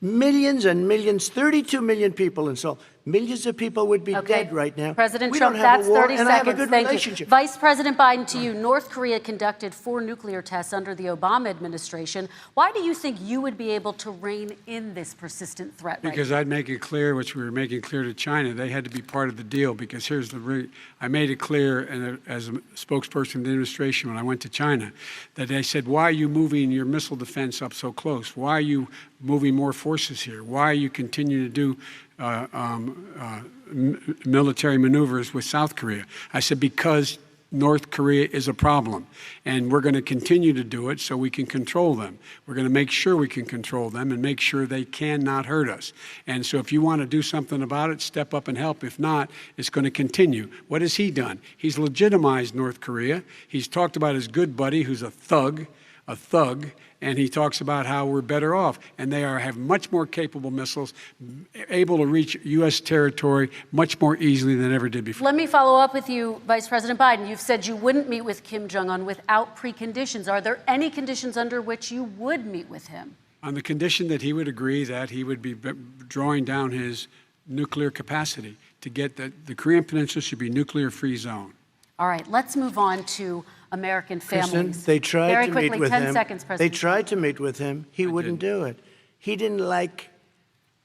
millions and millions, 32 million people in Seoul, millions of people would be dead right now. President we Trump, don't have that's a war, 30 and seconds. I have a good Thank relationship. you. Vice President Biden, to you, North Korea conducted 4 nuclear tests under the Obama administration. Why do you think you would be able to rein in this persistent threat right Because now? I'd make it clear, which we were making clear to China, they had to be part of the deal. Because here's I made it clear, and as a spokesperson of the administration when I went to China, that they said, why are you moving your missile defense up so close? Why are you moving more forces here? Why are you continuing to do military maneuvers with South Korea. I said, because North Korea is a problem, and we're going to continue to do it so we can control them. We're going to make sure we can control them and make sure they cannot hurt us. And so if you want to do something about it, step up and help. If not, it's going to continue. What has he done? He's legitimized North Korea. He's talked about his good buddy who's a thug, and he talks about how we're better off. And they have much more capable missiles, able to reach U.S. territory much more easily than ever did before. Let me follow up with you, Vice President Biden. You've said you wouldn't meet with Kim Jong-un without preconditions. Are there any conditions under which you would meet with him? On the condition that he would agree that he would be drawing down his nuclear capacity to get the Korean Peninsula should be nuclear-free zone. All right, let's move on to American families. Kristen, they tried Very to quickly, meet with 10 him. seconds, President. They tried to meet with him. He wouldn't do it. He didn't like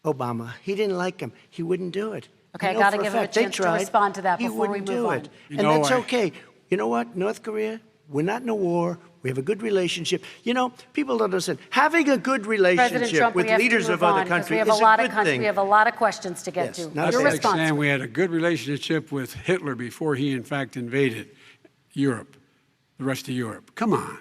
Obama. He didn't like him. He wouldn't do it. Okay, I know got to for give him a fact they chance to tried. respond to that He before we wouldn't move do on. it. And that's okay. You know what? North Korea, we're not in a war. We have a good relationship. You know, people don't understand. Having a good relationship Trump, with leaders of other countries is a good thing. We have a lot of questions to get to. That's Your like response. saying we had a good relationship with Hitler before he, in fact, invaded Europe, the rest of Europe. Come on.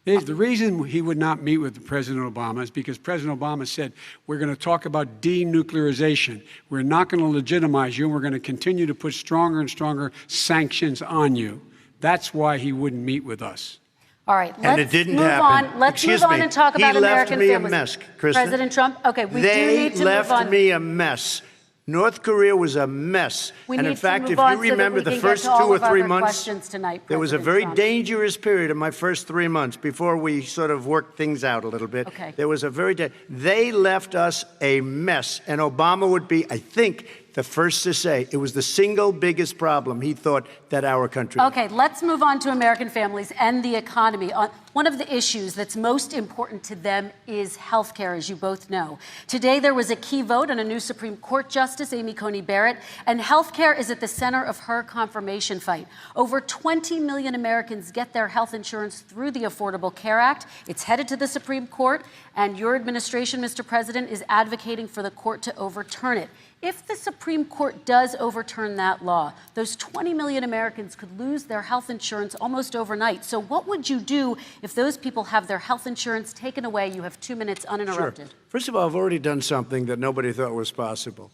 The reason he would not meet with President Obama is because President Obama said, we're going to talk about denuclearization. We're not going to legitimize you, and we're going to continue to put stronger and stronger sanctions on you. That's why he wouldn't meet with us. All right, And it didn't move happen. on. Let's Excuse move on me. and talk about American He left me families. a mess, Kristen. President Trump, okay, we do They need to move left on. me a mess. North Korea was a mess. We And need in to fact, move if on you so that remember we the can get first to all 2 or of our 3 other months, questions tonight, there was a President very Trump. dangerous period in my first 3 months before we sort of worked things out a little bit. Okay. There was a they left us a mess. And Obama would be, I think, the first to say it was the single biggest problem he thought that our country had. Okay, let's move on to American families and the economy. One of the issues that's most important to them is health care, as you both know. Today, there was a key vote on a new Supreme Court Justice, Amy Coney Barrett, and health care is at the center of her confirmation fight. Over 20 million Americans get their health insurance through the Affordable Care Act. It's headed to the Supreme Court, and your administration, Mr. President, is advocating for the court to overturn it. If the Supreme Court does overturn that law, those 20 million Americans could lose their health insurance almost overnight. So what would you do if those people have their health insurance taken away? You have 2 minutes uninterrupted. Sure. First of all, I've already done something that nobody thought was possible.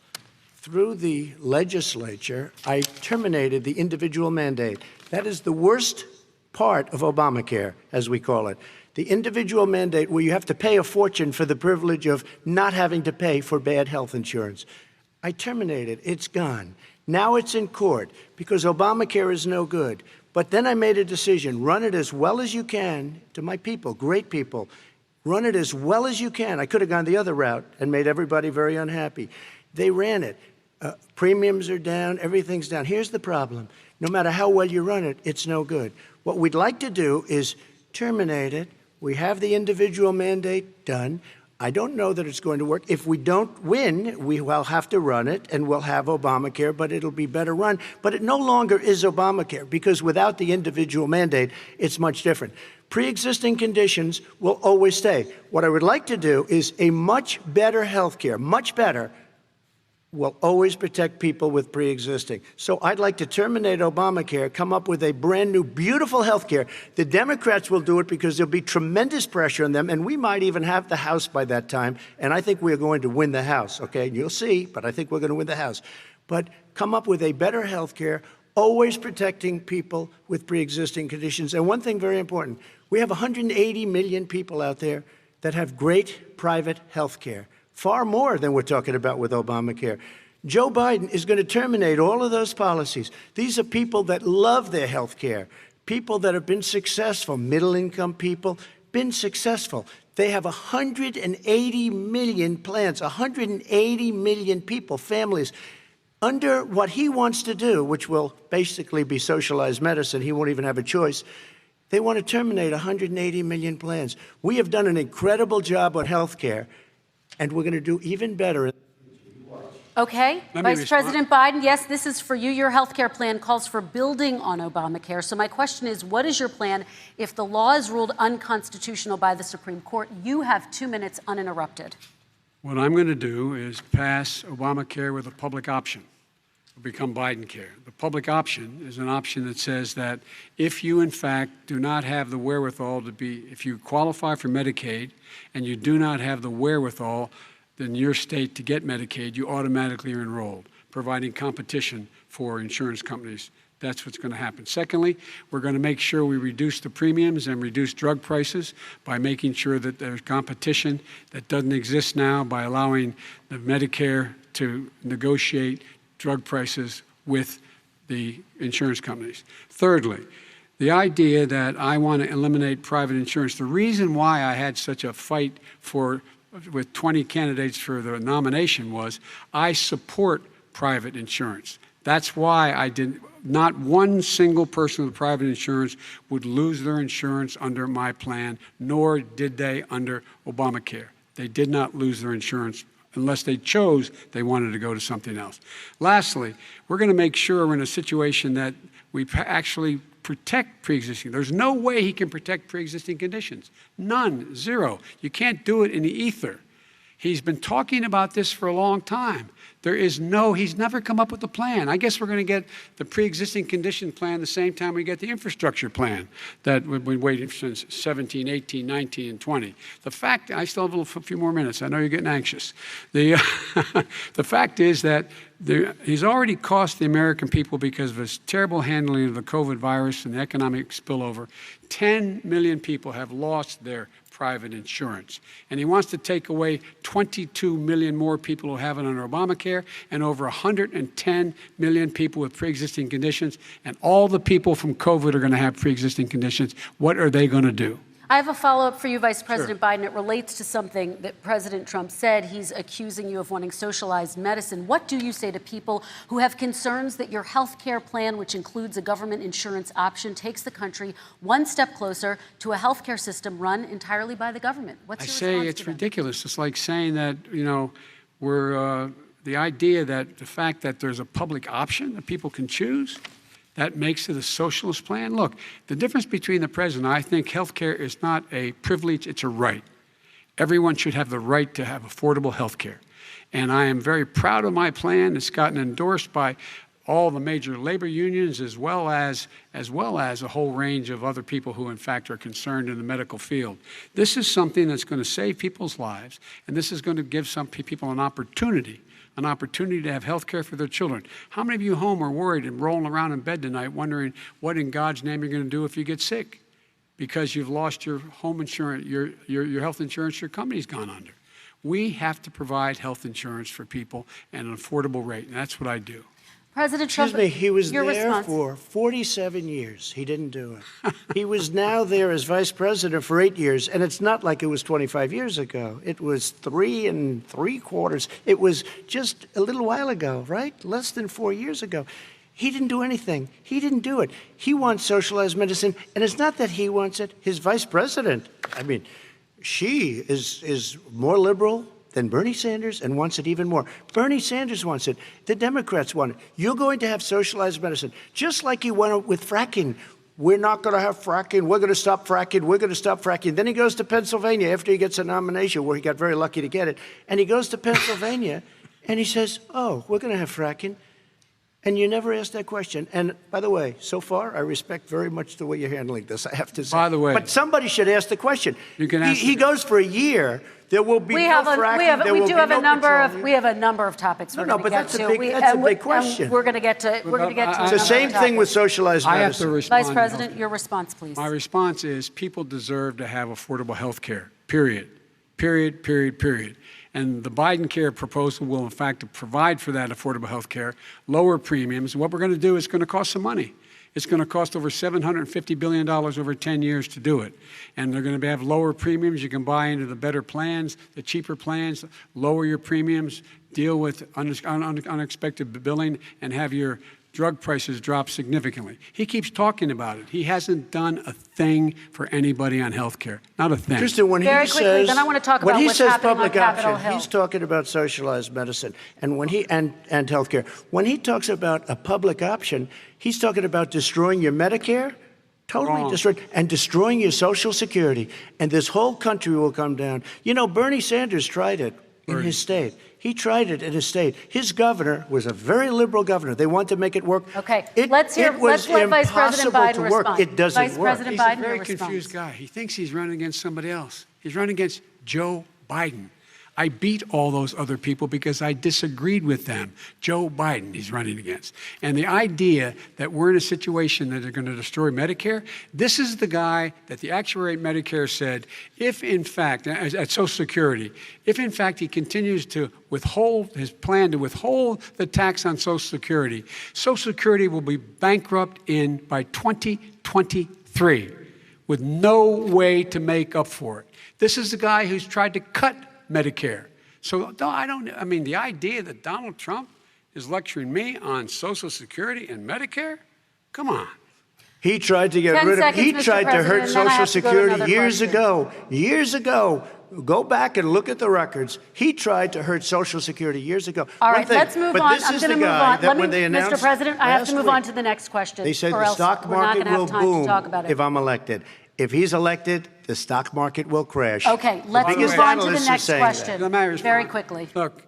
Through the legislature, I terminated the individual mandate. That is the worst part of Obamacare, as we call it. The individual mandate where you have to pay a fortune for the privilege of not having to pay for bad health insurance. I terminated. It's gone. Now it's in court because Obamacare is no good. But then I made a decision. Run it as well as you can to my people, great people. Run it as well as you can. I could have gone the other route and made everybody very unhappy. They ran it. Premiums are down. Everything's down. Here's the problem. No matter how well you run it, it's no good. What we'd like to do is terminate it. We have the individual mandate done. I don't know that it's going to work. If we don't win, we will have to run it, and we'll have Obamacare, but it'll be better run. But it no longer is Obamacare, because without the individual mandate, it's much different. Pre-existing conditions will always stay. What I would like to do is a much better health care, much better, will always protect people with pre-existing. So I'd like to terminate Obamacare, come up with a brand new, beautiful health care. The Democrats will do it because there'll be tremendous pressure on them, and we might even have the House by that time, and I think we're going to win the House, okay? You'll see, but I think we're going to win the House. But come up with a better health care, always protecting people with pre-existing conditions. And one thing very important, we have 180 million people out there that have great private health care. Far more than we're talking about with Obamacare. Joe Biden is going to terminate all of those policies. These are people that love their health care, people that have been successful, middle-income people, been successful. They have 180 million plans, 180 million people, families, under what he wants to do, which will basically be socialized medicine. He won't even have a choice. They want to terminate 180 million plans. We have done an incredible job on health care, and we're going to do even better. Okay, Vice President Biden, yes, this is for you. Your health care plan calls for building on Obamacare. So my question is, what is your plan if the law is ruled unconstitutional by the Supreme Court? You have 2 minutes uninterrupted. What I'm going to do is pass Obamacare with a public option. It'll become Biden care. The public option is an option that says that if you, in fact, do not have the wherewithal if you qualify for Medicaid and you do not have the wherewithal in your state to get Medicaid, you automatically are enrolled, providing competition for insurance companies. That's what's going to happen. Secondly, we're going to make sure we reduce the premiums and reduce drug prices by making sure that there's competition that doesn't exist now by allowing the Medicare to negotiate drug prices with the insurance companies. Thirdly, the idea that I want to eliminate private insurance, the reason why I had such a fight with 20 candidates for the nomination was I support private insurance. That's why not one single person with private insurance would lose their insurance under my plan, nor did they under Obamacare. They did not lose their insurance unless they chose they wanted to go to something else. Lastly, we're going to make sure we're in a situation that we actually protect pre-existing. There's no way he can protect pre-existing conditions. None, zero. You can't do it in the ether. He's been talking about this for a long time. He's never come up with a plan. I guess we're going to get the pre-existing condition plan the same time we get the infrastructure plan that we've been waiting since 17, 18, 19, and 20. The fact, I still have a few more minutes. I know you're getting anxious. The fact is that he's already cost the American people, because of his terrible handling of the COVID virus and the economic spillover, 10 million people have lost their private insurance. And he wants to take away 22 million more people who have it under Obamacare, and over 110 million people with pre-existing conditions. And all the people from COVID are going to have pre-existing conditions. What are they going to do? I have a follow-up for you, Vice President Biden. It relates to something that President Trump said. He's accusing you of wanting socialized medicine. What do you say to people who have concerns that your health care plan, which includes a government insurance option, takes the country one step closer to a health care system run entirely by the government? What's your response to them? I say it's ridiculous. It's like saying that, the idea that the fact that there's a public option that people can choose, that makes it a socialist plan. Look, the difference between the president, I think health care is not a privilege, it's a right. Everyone should have the right to have affordable health care. And I am very proud of my plan. It's gotten endorsed by all the major labor unions, as well as a whole range of other people who, in fact, are concerned in the medical field. This is something that's going to save people's lives, and this is going to give some people an opportunity to have health care for their children. How many of you home are worried and rolling around in bed tonight wondering what in God's name you're going to do if you get sick because you've lost your home insurance, your health insurance, your company's gone under? We have to provide health insurance for people at an affordable rate, and that's what I do. President Trump, Excuse me, he was there response. for 47 years. He didn't do it. He was now there as vice president for 8 years, and it's not like it was 25 years ago. It was 3 3/4. It was just a little while ago, right? Less than 4 years ago. He didn't do anything. He didn't do it. He wants socialized medicine, and it's not that he wants it. His vice president, she is more liberal than Bernie Sanders and wants it even more. Bernie Sanders wants it. The Democrats want it. You're going to have socialized medicine, just like he went with fracking. We're not going to have fracking. We're going to stop fracking. We're going to stop fracking. Then he goes to Pennsylvania after he gets a nomination, where he got very lucky to get it. And he goes to Pennsylvania and he says, oh, we're going to have fracking. And you never ask that question. And by the way, so far, I respect very much the way you're handling this, I have to say. By the way. But somebody should ask the question. You can ask he goes for a year. There will be no fracking. There will be no petroleum. We have a number of topics we're going to get to. That's a big question. We're going to get to. It's the same thing with socialized medicine. I have to respond. Vice President, your response, please. My response is people deserve to have affordable health care, period. Period, period, period. And the Biden care proposal will, in fact, provide for that affordable health care, lower premiums. What we're going to do is going to cost some money. It's going to cost over $750 billion over 10 years to do it. And they're going to have lower premiums. You can buy into the better plans, the cheaper plans, lower your premiums, deal with unexpected billing, and have your drug prices drop significantly. He keeps talking about it. He hasn't done a thing for anity on health care. Not a thing. Kristen, when Very he quickly, says, then I want to talk about when he what's says happening public on Capitol option, Hill. he's talking about socialized medicine and health care. When he talks about a public option, he's talking about destroying your Medicare, totally destroyed, and destroying your Social Security. And this whole country will come down. You know, Bernie Sanders tried it in his state. He tried it in his state. His governor was a very liberal governor. They wanted to make it work. Okay, let's let Vice President Biden respond. It doesn't Vice work. President He's Biden a very responds. confused guy. He thinks he's running against somebody else. He's running against Joe Biden. I beat all those other people because I disagreed with them. Joe Biden he's running against. And the idea that we're in a situation that are going to destroy Medicare, this is the guy that the actuary at Medicare said, if in fact, at Social Security, if in fact he continues to withhold his plan to withhold the tax on Social Security will be bankrupt by 2023 with no way to make up for it. This is the guy who's tried to cut Medicare. So I mean, the idea that Donald Trump is lecturing me on Social Security and Medicare? Come on. He tried to get rid of, he tried to hurt Social Security years ago. Years ago. Go back and look at the records. He tried to hurt Social Security years ago. All right, let's move on. I'm going to move on. Mr. President, I have to move on to the next question. They said the stock market will boom if I'm elected. If he's elected, the stock market will crash. Okay, let's move on to the next question very quickly. Look,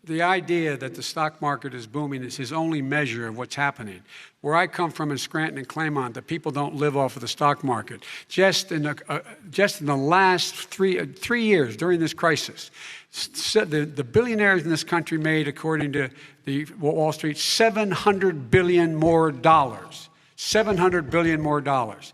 the idea that the stock market is booming is his only measure of what's happening. Where I come from in Scranton and Claymont, the people don't live off of the stock market. Just in the last three years during this crisis, the billionaires in this country made, according to the Wall Street, $700 billion more dollars. $700 billion more dollars.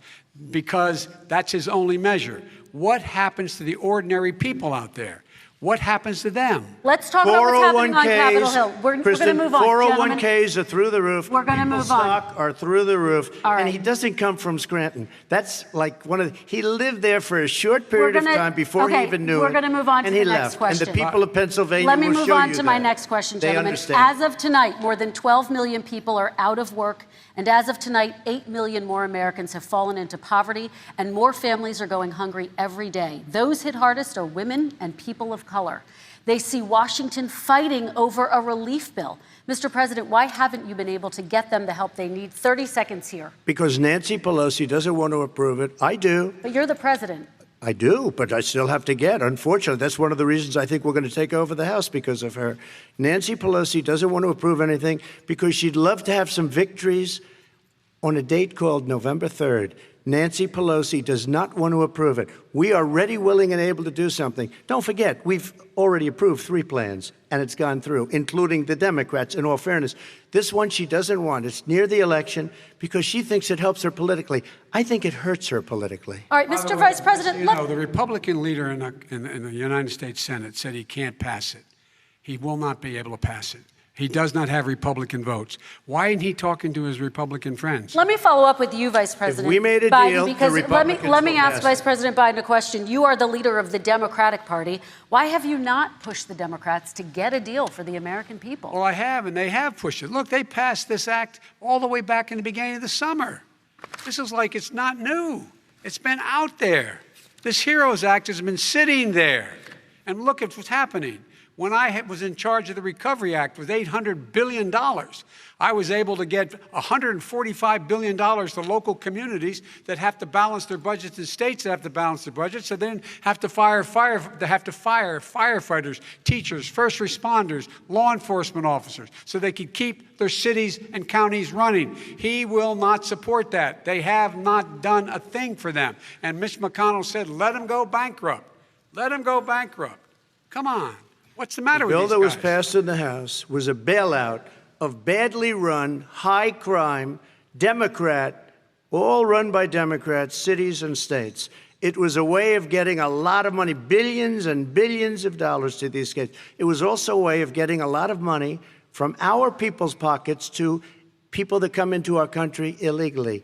Because that's his only measure. What happens to the ordinary people out there? What happens to them? Let's talk about what's happening on Capitol Hill. We're going to move on, 401ks are through the roof. We're going to move on. Stock are through the roof. All right. And he doesn't come from Scranton. That's like he lived there for a short period of time before he even knew it. We're going to move on to the next left. question. And the people of Pennsylvania Let me will move show on you to my that. next question, They gentlemen. understand. As of tonight, more than 12 million people are out of work. And as of tonight, 8 million more Americans have fallen into poverty, and more families are going hungry every day. Those hit hardest are women and people of color. They see Washington fighting over a relief bill. Mr. President, why haven't you been able to get them the help they need? 30 seconds here. Because Nancy Pelosi doesn't want to approve it. I do. But you're the president. I do, but I still have to get. Unfortunately, that's one of the reasons I think we're going to take over the House, because of her. Nancy Pelosi doesn't want to approve anything because she'd love to have some victories on a date called November 3rd. Nancy Pelosi does not want to approve it. We are ready, willing, and able to do something. Don't forget, we've already approved 3 plans, and it's gone through, including the Democrats, in all fairness. This one she doesn't want. It's near the election because she thinks it helps her politically. I think it hurts her politically. All right, Mr. Vice President. You know, the Republican leader in the United States Senate said he can't pass it. He will not be able to pass it. He does not have Republican votes. Why isn't he talking to his Republican friends? Let me follow up with you, Vice President If we made a Biden, deal, because the Republicans let me will ask pass Vice it. President Biden a question. You are the leader of the Democratic Party. Why have you not pushed the Democrats to get a deal for the American people? Well, I have, and they have pushed it. Look, they passed this act all the way back in the beginning of the summer. This is like it's not new. It's been out there. This HEROES Act has been sitting there. And look at what's happening. When I was in charge of the Recovery Act with $800 billion, I was able to get $145 billion to local communities that have to balance their budgets and states that have to balance their budgets, so then have to fire firefighters, teachers, first responders, law enforcement officers, so they could keep their cities and counties running. He will not support that. They have not done a thing for them. And Mitch McConnell said, let them go bankrupt. Let them go bankrupt. Come on. What's the matter with these guys? The bill that was passed in the House was a bailout of badly run, high-crime, Democrat, all run by Democrats, cities and states. It was a way of getting a lot of money, billions and billions of dollars to these states. It was also a way of getting a lot of money from our people's pockets to people that come into our country illegally.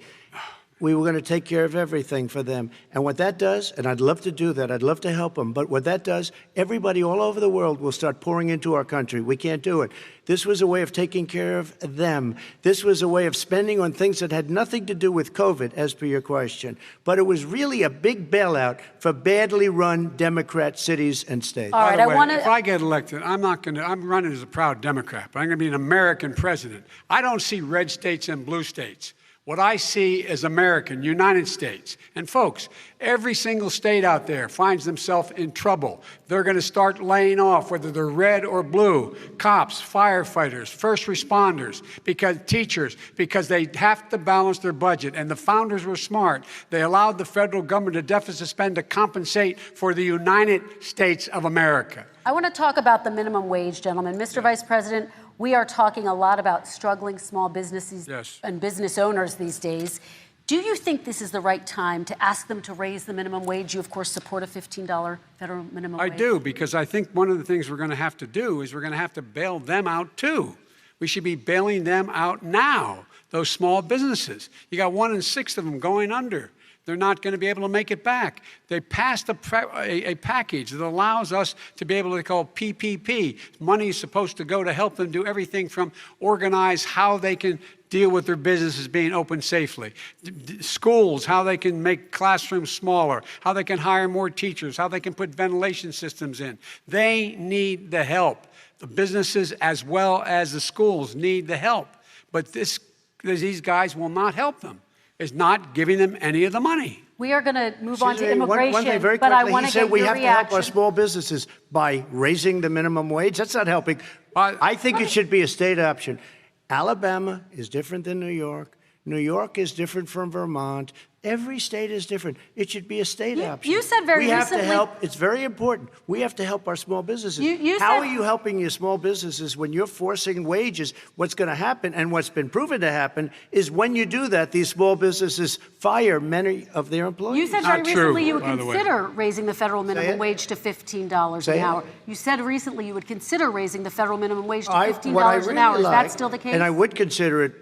We were going to take care of everything for them. And what that does, and I'd love to do that, I'd love to help them, but what that does, everybody all over the world will start pouring into our country. We can't do it. This was a way of taking care of them. This was a way of spending on things that had nothing to do with COVID, as per your question. But it was really a big bailout for badly run Democrat cities and states. All right, If I get elected, I'm running as a proud Democrat, but I'm going to be an American president. I don't see red states and blue states. what I see as American, United States. And folks, every single state out there finds themselves in trouble. They're going to start laying off, whether they're red or blue, cops, firefighters, first responders, because they have to balance their budget. And the founders were smart. They allowed the federal government to deficit spend to compensate for the United States of America. I want to talk about the minimum wage, gentlemen. Mr. Vice President, we are talking a lot about struggling small businesses and business owners these days. Do you think this is the right time to ask them to raise the minimum wage? You, of course, support a $15 federal minimum wage. I do, because I think one of the things we're going to have to do is we're going to have to bail them out, too. We should be bailing them out now, those small businesses. You got 1 in 6 of them going under. They're not going to be able to make it back. They passed a package that allows us to be able to call PPP. Money is supposed to go to help them do everything from organize how they can deal with their businesses being open safely. Schools, how they can make classrooms smaller, how they can hire more teachers, how they can put ventilation systems in. They need the help. The businesses as well as the schools need the help. But these guys will not help them. Is not giving them any of the money. We are going to move on to immigration, one thing very but I quickly, want he to get said we your have to help our reaction. small businesses by raising the minimum wage. That's not helping. I think it should be a state option. Alabama is different than New York. New York is different from Vermont. Every state is different. It should be a state option. You said very recently. We have recently. to help. It's very important. We have to help our small businesses. How are you helping your small businesses when you're forcing wages? What's going to happen, and what's been proven to happen, is when you do that, these small businesses fire many of their employees. You said very recently you would consider raising the federal minimum wage to $15 an hour. You said recently you would consider raising the federal minimum wage to $15 an hour. Is that still the case? And I would consider it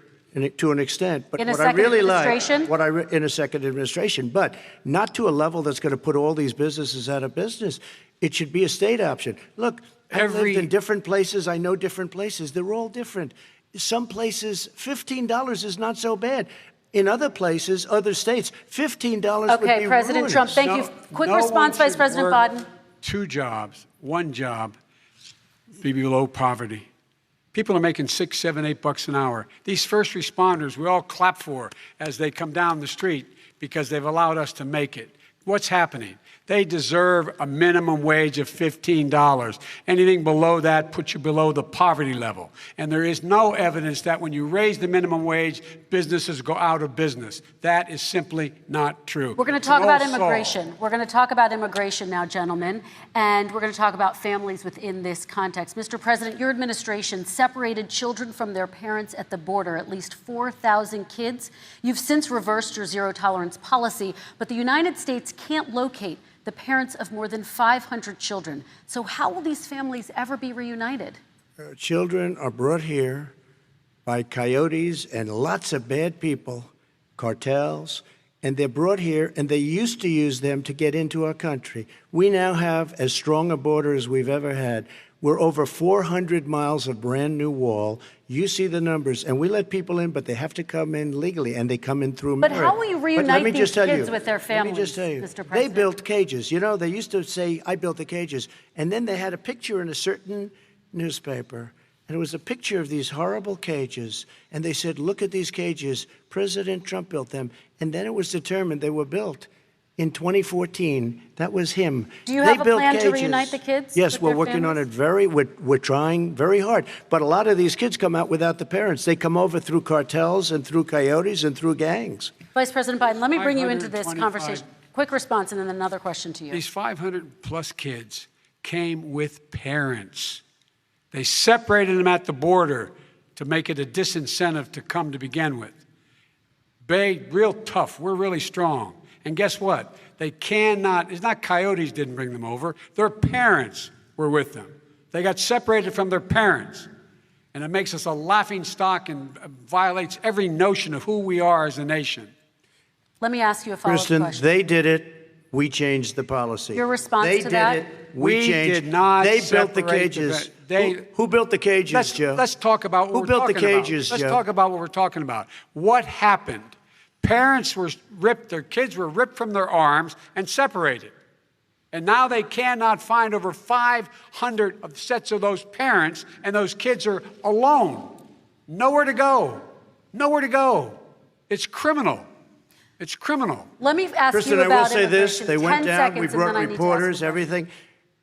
to an extent, but in a what I really like, administration? in a second administration, but not to a level that's going to put all these businesses out of business. It should be a state option. Look, I've lived in different places. I know different places. They're all different. Some places, $15 is not so bad. In other places, other states, $15 would be Okay, President ruinous. Trump, thank you. Quick response, Vice President Biden. 2 jobs, 1 job, be below poverty. People are making $6, $7, $8 an hour. These first responders, we all clap for as they come down the street because they've allowed us to make it. What's happening? They deserve a minimum wage of $15. Anything below that puts you below the poverty level. And there is no evidence that when you raise the minimum wage, businesses go out of business. That is simply not true. We're going to talk about immigration. We're going to talk about immigration now, gentlemen, and we're going to talk about families within this context. Mr. President, your administration separated children from their parents at the border, at least 4,000 kids. You've since reversed your zero-tolerance policy, but the United States can't locate the parents of more than 500 children. So how will these families ever be reunited? Children are brought here by coyotes and lots of bad people, cartels, and they're brought here, and they used to use them to get into our country. We now have as strong a border as we've ever had. We're over 400 miles of brand new wall. You see the numbers, and we let people in, but they have to come in legally, and they come in through merit. But how will you reunite these kids with their families, Let me just tell you, Mr. President? they built cages. You know, they used to say, I built the cages, and then they had a picture in a certain newspaper, and it was a picture of these horrible cages, and they said, look at these cages. President Trump built them, and then it was determined they were built in 2014. That was him. Do you have a plan to reunite the kids? Yes, we're working on it we're trying very hard. But a lot of these kids come out without the parents. They come over through cartels and through coyotes and through gangs. Vice President Biden, let me bring you into this conversation. Quick response and then another question to you. These 500 plus kids came with parents. They separated them at the border to make it a disincentive to come to begin with. Real tough. We're really strong. And guess what? They cannot, it's not coyotes didn't bring them over. Their parents were with them. They got separated from their parents. And it makes us a laughing stock and violates every notion of who we are as a nation. Let me ask you a follow-up question. Kristen, they did it. We changed the policy. Your response they to that? They did it. We changed. Did not They built the separate cages. They, who built the cages, Joe? Let's talk about what who built the cages, about. Joe? Let's talk about what we're talking about. What happened? Parents were ripped, their kids were ripped from their arms and separated. And now they cannot find over 500 sets of those parents, and those kids are alone. Nowhere to go. Nowhere to go. It's criminal. It's criminal. Let me ask Kristen, you I will about say this. immigration. They went 10 down, seconds, we and then brought I need to ask reporters, you. everything.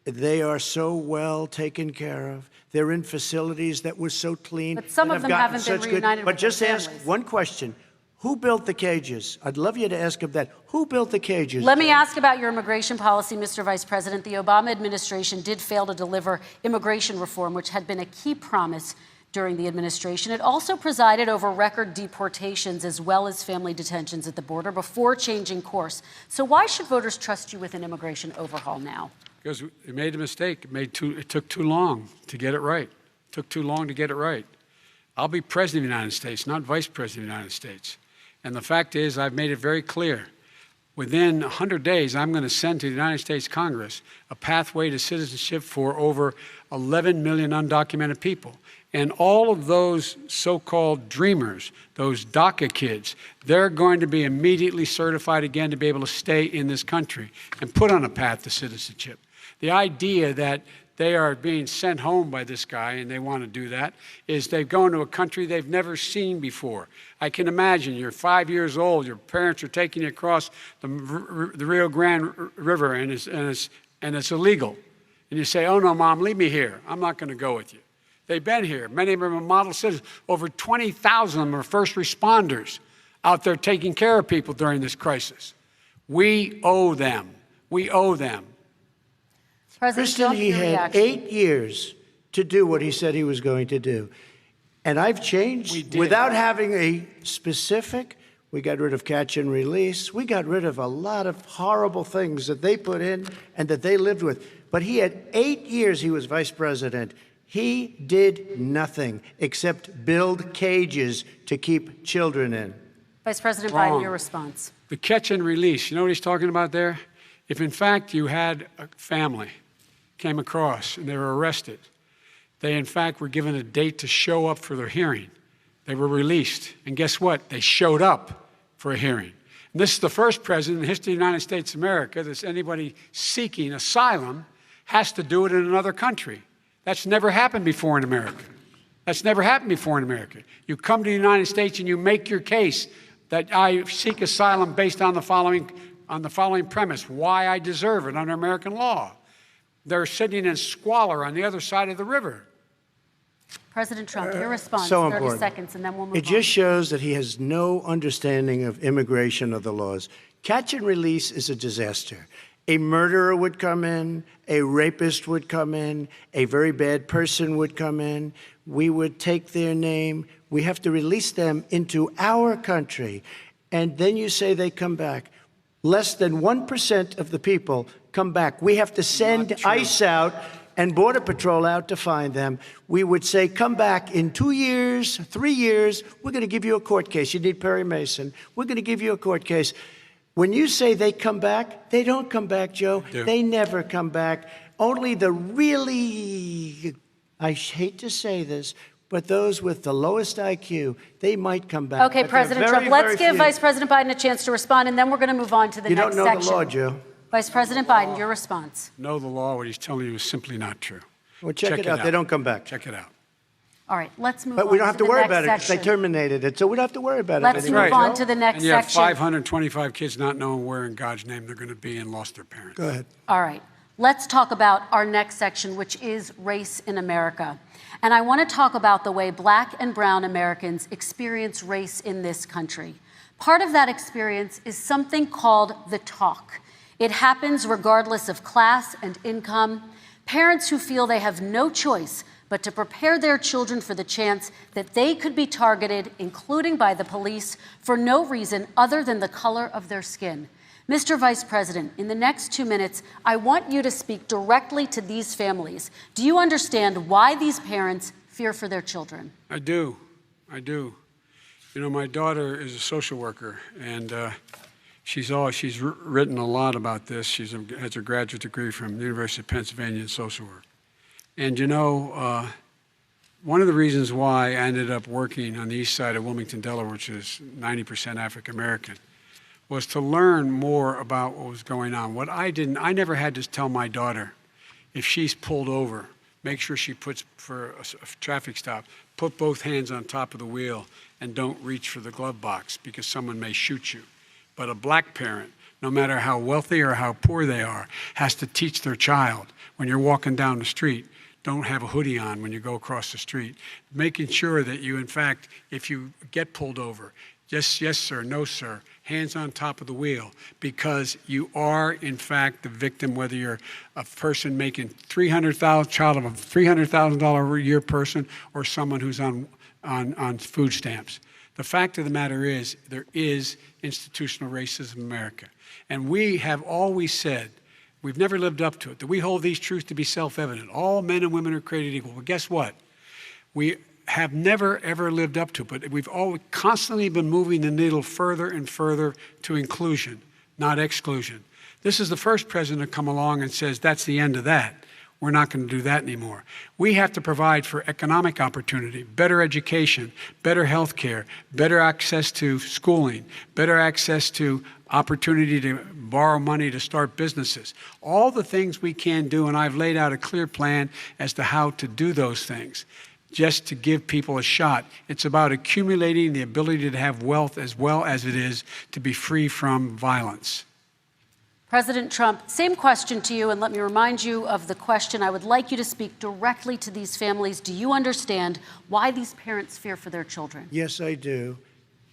They are so well taken care of. They're in facilities that were so clean. But some that of have them gotten haven't been such reunited But with their just ask families. one question. Who built the cages? I'd love you to ask him that. Who built the cages? Let me ask about your immigration policy, Mr. Vice President. The Obama administration did fail to deliver immigration reform, which had been a key promise during the administration. It also presided over record deportations as well as family detentions at the border before changing course. So why should voters trust you with an immigration overhaul now? Because it made a mistake. It took too long to get it right. It took too long to get it right. I'll be president of the United States, not vice president of the United States. And the fact is, I've made it very clear. Within 100 days, I'm going to send to the United States Congress a pathway to citizenship for over 11 million undocumented people. And all of those so-called dreamers, those DACA kids, they're going to be immediately certified again to be able to stay in this country and put on a path to citizenship. The idea that they are being sent home by this guy, and they want to do that, is they've gone to a country they've never seen before. I can imagine you're 5 years old, your parents are taking you across the Rio Grande River, and it's illegal. And you say, oh, no, Mom, leave me here. I'm not going to go with you. They've been here. Many of them are model citizens. Over 20,000 of them are first responders out there taking care of people during this crisis. We owe them. We owe them. Kristen, he had 8 years to do what he said he was going to do. And I've changed without having a specific. We got rid of catch and release. We got rid of a lot of horrible things that they put in and that they lived with. But he had 8 years he was vice president. He did nothing except build cages to keep children in. Vice President Wrong. Biden, your response. The catch and release, you know what he's talking about there? If in fact you had a family came across and they were arrested, they in fact were given a date to show up for their hearing. They were released. And guess what? They showed up for a hearing. And this is the first president in the history of the United States of America that anybody seeking asylum has to do it in another country. That's never happened before in America. That's never happened before in America. You come to the United States and you make your case that I seek asylum based on the following premise, why I deserve it under American law. They're sitting in squalor on the other side of the river. President Trump, your response, So 30 important. seconds, and then we'll move on. It just shows that he has no understanding of immigration or the laws. Catch and release is a disaster. A murderer would come in, a rapist would come in, a very bad person would come in. We would take their name. We have to release them into our country. And then you say they come back. Less than 1% of the people come back. We have to send ICE out and Border Patrol out to find them. We would say, come back in 2 years, 3 years. We're going to give you a court case. You need Perry Mason. We're going to give you a court case. When you say they come back, they don't come back, Joe. They never come back. Only the really, I hate to say this, but those with the lowest IQ, they might come back. Okay, President Trump, let's give Vice President Biden a chance to respond, and then we're going to move on to the next section. You don't know the law, Joe. Vice President Biden, your response. Know the law, what he's telling you is simply not true. Well, check it out. They don't come back. Check it out. All right, let's move on. But we don't have to worry about it because section. they terminated it, so we don't have to worry about it Let's anymore. move on to the next And you have section. 525 kids not knowing where in God's name they're going to be and lost their parents. Go ahead. All right, let's talk about our next section, which is race in America. And I want to talk about the way Black and brown Americans experience race in this country. Part of that experience is something called the talk. It happens regardless of class and income. Parents who feel they have no choice but to prepare their children for the chance that they could be targeted, including by the police, for no reason other than the color of their skin. Mr. Vice President, in the next 2 minutes, I want you to speak directly to these families. Do you understand why these parents fear for their children? I do. I do. You know, my daughter is a social worker, and she's written a lot about this. She has a graduate degree from the University of Pennsylvania in social work. And you know, one of the reasons why I ended up working on the east side of Wilmington, Delaware, which is 90% African American, was to learn more about what was going on. I never had to tell my daughter if she's pulled over make sure she puts, for a traffic stop, put both hands on top of the wheel and don't reach for the glove box because someone may shoot you. But a black parent, no matter how wealthy or how poor they are, has to teach their child when you're walking down the street, don't have a hoodie on when you go across the street. Making sure that you, in fact, if you get pulled over, just yes, sir, no, sir, hands on top of the wheel, because you are, in fact, the victim, whether you're a person making child of a $300,000 a year person or someone who's on food stamps. The fact of the matter is there is institutional racism in America. And we have always said, we've never lived up to it, that we hold these truths to be self-evident. All men and women are created equal. Well, guess what? We have never, ever lived up to it, but we've always constantly been moving the needle further and further to inclusion, not exclusion. This is the first president to come along and says, that's the end of that. We're not going to do that anymore. We have to provide for economic opportunity, better education, better health care, better access to schooling, better access to opportunity to borrow money to start businesses. All the things we can do, and I've laid out a clear plan as to how to do those things, just to give people a shot. It's about accumulating the ability to have wealth as well as it is to be free from violence. President Trump, same question to you, and let me remind you of the question. I would like you to speak directly to these families. Do you understand why these parents fear for their children? Yes, I do.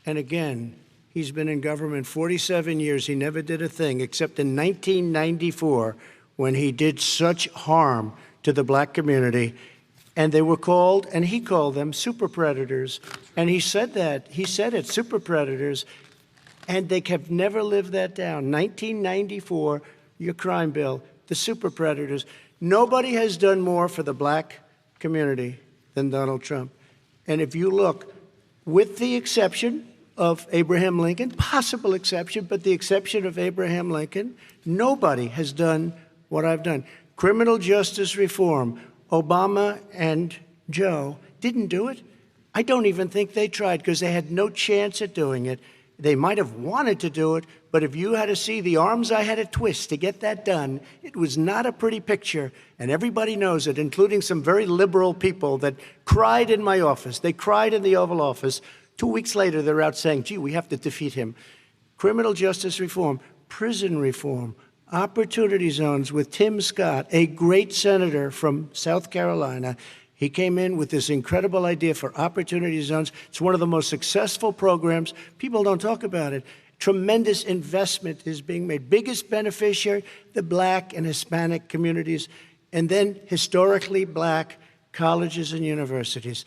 And again, he's been in government 47 years. He never did a thing except in 1994 when he did such harm to the black community. And they were called, and he called them super predators. And he said that. He said it, super predators. And they have never lived that down. 1994, your crime bill, the super predators. Nobody has done more for the black community than Donald Trump. And if you look, with the exception of Abraham Lincoln, possible exception, but the exception of Abraham Lincoln, nobody has done what I've done. Criminal justice reform. Obama and Joe didn't do it. I don't even think they tried because they had no chance at doing it. They might have wanted to do it, but if you had to see the arms I had to twist to get that done, it was not a pretty picture, and everybody knows it, including some very liberal people that cried in my office. They cried in the Oval Office. 2 weeks later, they're out saying, gee, we have to defeat him. Criminal justice reform, prison reform, opportunity zones with Tim Scott, a great senator from South Carolina. He came in with this incredible idea for opportunity zones. It's one of the most successful programs. People don't talk about it. Tremendous investment is being made. Biggest beneficiary, the black and Hispanic communities, and then historically black colleges and universities.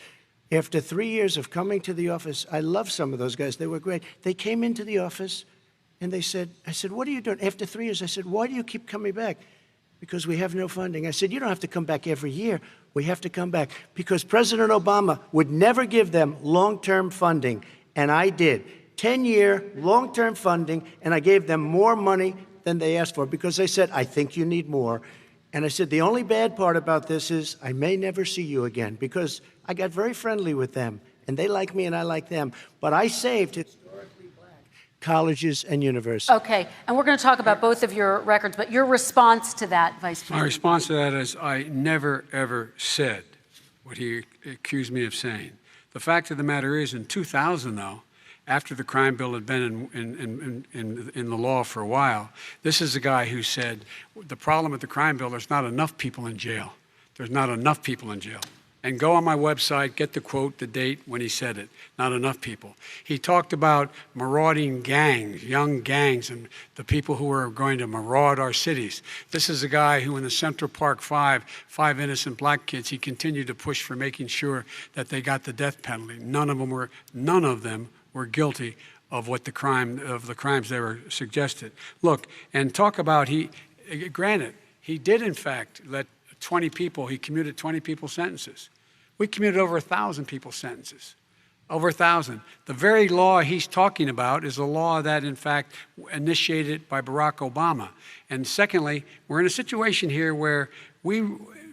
After 3 years of coming to the office, I love some of those guys. They were great. They came into the office and they said, I said, what are you doing? After 3 years, I said, why do you keep coming back? Because we have no funding. I said, you don't have to come back every year. We have to come back because President Obama would never give them long-term funding, and I did. 10-year long-term funding, and I gave them more money than they asked for because they said, I think you need more. And I said, the only bad part about this is I may never see you again because I got very friendly with them, and they like me and I like them. But I saved historically black colleges and universities. Okay, and we're going to talk about both of your records, but your response to that, Vice President? My response to that is I never, ever said what he accused me of saying. The fact of the matter is, in 2000, though, after the crime bill had been in the law for a while, this is a guy who said, the problem with the crime bill, there's not enough people in jail. There's not enough people in jail. And go on my website, get the quote, the date when he said it. Not enough people. He talked about marauding gangs, young gangs, and the people who are going to maraud our cities. This is a guy who in the Central Park five innocent black kids, he continued to push for making sure that they got the death penalty. None of them were guilty of the crimes they were suggested. Look, and talk about granted, he did in fact let 20 people, he commuted 20 people's sentences. We commuted over 1,000 people's sentences. Over 1,000. The very law he's talking about is a law that, in fact, initiated by Barack Obama. And secondly, we're in a situation here where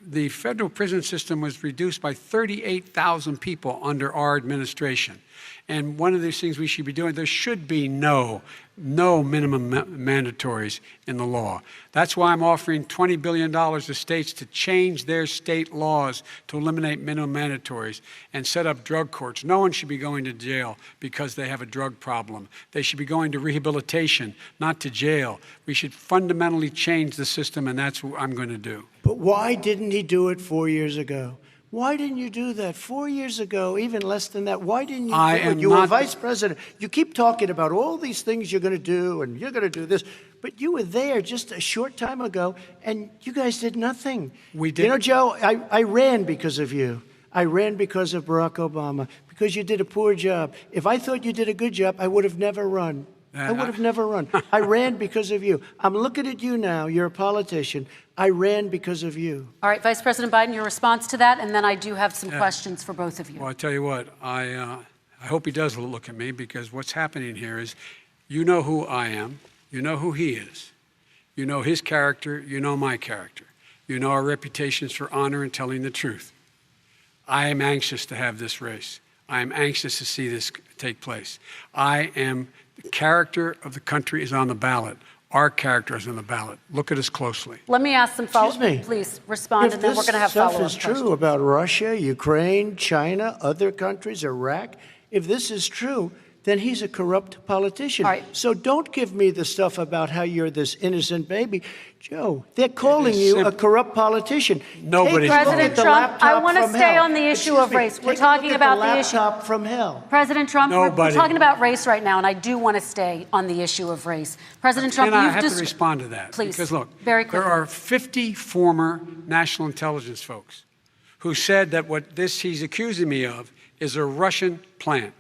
the federal prison system was reduced by 38,000 people under our administration. And one of these things we should be doing, there should be no minimum mandatories in the law. That's why I'm offering $20 billion to states to change their state laws to eliminate minimum mandatories and set up drug courts. No one should be going to jail because they have a drug problem. They should be going to rehabilitation, not to jail. We should fundamentally change the system, and that's what I'm going to do. But why didn't he do it 4 years ago? Why didn't you do that 4 years ago, even less than that? Why didn't you do it? You were vice president. You keep talking about all these things you're going to do, and you're going to do this. But you were there just a short time ago, and you guys did nothing. We did. You know, Joe, I ran because of you. I ran because of Barack Obama, because you did a poor job. If I thought you did a good job, I would have never run. I would have never run. I ran because of you. I'm looking at you now. You're a politician. I ran because of you. All right, Vice President Biden, your response to that, and then I do have some questions for both of you. Well, I tell you what, I hope he does look at me, because what's happening here is, you know who I am, you know who he is, you know his character, you know my character, you know our reputations for honor and telling the truth. I am anxious to have this race. I am anxious to see this take place. The character of the country is on the ballot. Our character is on the ballot. Look at us closely. Let me ask some follow-up. Please respond, and then we're going to have follow-up questions. If this stuff is true about Russia, Ukraine, China, other countries, Iraq, if this is true, then he's a corrupt politician. All right. So don't give me the stuff about how you're this innocent baby. Joe, they're calling you a corrupt politician. Nobody's President Trump, I want to stay on the issue of race. We're talking about the issue. Laptop from hell. President Trump, we're talking about race right now, and I do want to stay on the issue of race. President Trump, I have to respond to that. Please, because look, very quickly. There are 50 former national intelligence folks who said that what he's accusing me of is a Russian plant.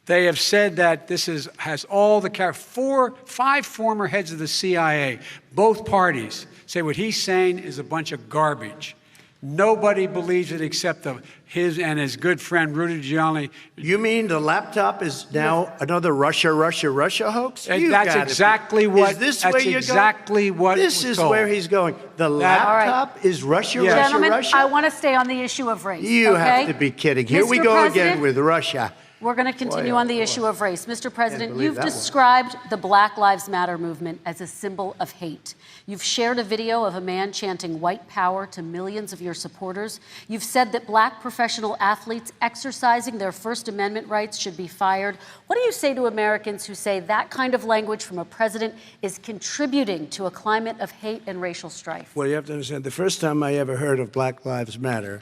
They have said that this has all the 5 former heads of the CIA, both parties, say what he's saying is a bunch of garbage. Nobody believes it except his and his good friend Rudy Giuliani. You mean the laptop is now another Russia hoax? That's exactly what. Is this where you're exactly going? what. This is where he's going. The laptop is Russia. Gentlemen, I want to stay on the issue of race. You have to be kidding. Here we go again with Russia. We're going to continue on the issue of race. Mr. President, you've described the Black Lives Matter movement as a symbol of hate. You've shared a video of a man chanting white power to millions of your supporters. You've said that black professional athletes exercising their First Amendment rights should be fired. What do you say to Americans who say that kind of language from a president is contributing to a climate of hate and racial strife? Well, you have to understand, the first time I ever heard of Black Lives Matter,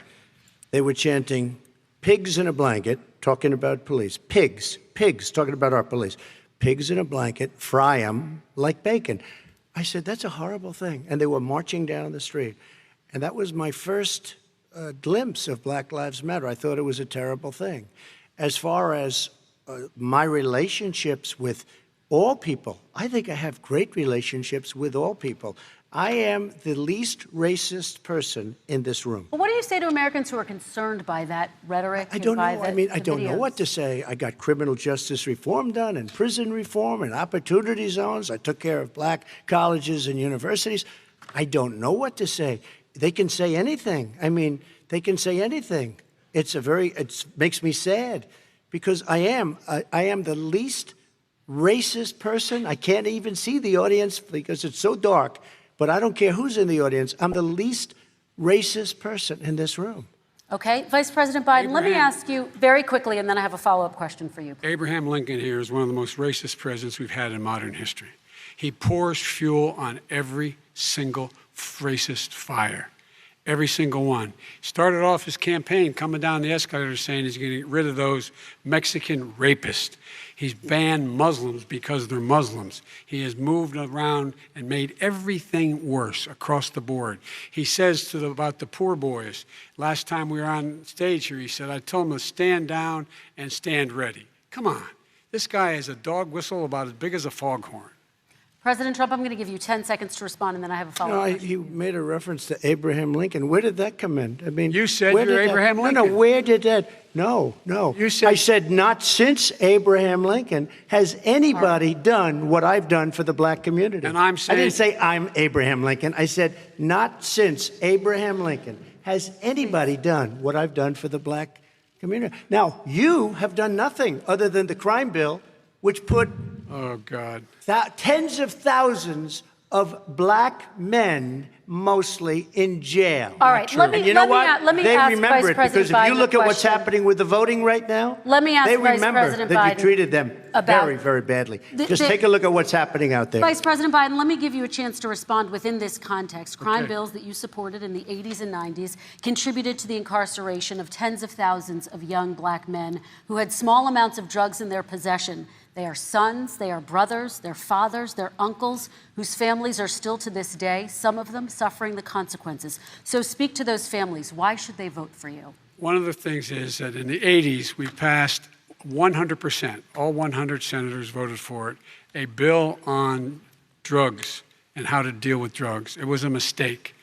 they were chanting pigs in a blanket, talking about police. Pigs, talking about our police. Pigs in a blanket, fry them like bacon. I said, that's a horrible thing. And they were marching down the street. And that was my first glimpse of Black Lives Matter. I thought it was a terrible thing. As far as my relationships with all people, I think I have great relationships with all people. I am the least racist person in this room. Well, what do you say to Americans who are concerned by that rhetoric? I don't know. I don't know what to say. I got criminal justice reform done and prison reform and opportunity zones. I took care of black colleges and universities. I don't know what to say. They can say anything. I mean, they can say anything. It makes me sad because I am the least racist person. I can't even see the audience because it's so dark. But I don't care who's in the audience. I'm the least racist person in this room. Okay. Vice President Biden, let me ask you very quickly, and then I have a follow-up question for you. Abraham Lincoln here is one of the most racist presidents we've had in modern history. He pours fuel on every single racist fire. Every single one. Started off his campaign coming down the escalator saying he's going to get rid of those Mexican rapists. He's banned Muslims because they're Muslims. He has moved around and made everything worse across the board. He says about the poor boys, last time we were on stage here, he said, I told them to stand down and stand ready. Come on. This guy has a dog whistle about as big as a foghorn. President Trump, I'm going to give you 10 seconds to respond, and then I have a follow-up. He made a reference to Abraham Lincoln. Where did that come in? I mean, you said you're Abraham Lincoln. No, where did that? No. You said, I said not since Abraham Lincoln has anybody done what I've done for the black community. And I'm saying, I didn't say I'm Abraham Lincoln. I said not since Abraham Lincoln has anybody done what I've done for the black community. Now, you have done nothing other than the crime bill, which put Oh, God. tens of thousands of black men, mostly, in jail. All right, let me, And you know let me, what? let me They ask remember Vice it because President if you Biden look a at what's question. happening with the voting right now, Let me ask they Vice remember President that you Biden treated them about very, very badly. Just take a look at what's happening out there. Vice President Biden, let me give you a chance to respond within this context. Crime Okay. bills that you supported in the 80s and 90s contributed to the incarceration of tens of thousands of young black men who had small amounts of drugs in their possession. They are sons, they are brothers, they're fathers, they're uncles, whose families are still to this day, some of them suffering the consequences. So speak to those families. Why should they vote for you? One of the things is that in the 80s, we passed 100%, all 100 senators voted for it, a bill on drugs and how to deal with drugs. It was a mistake.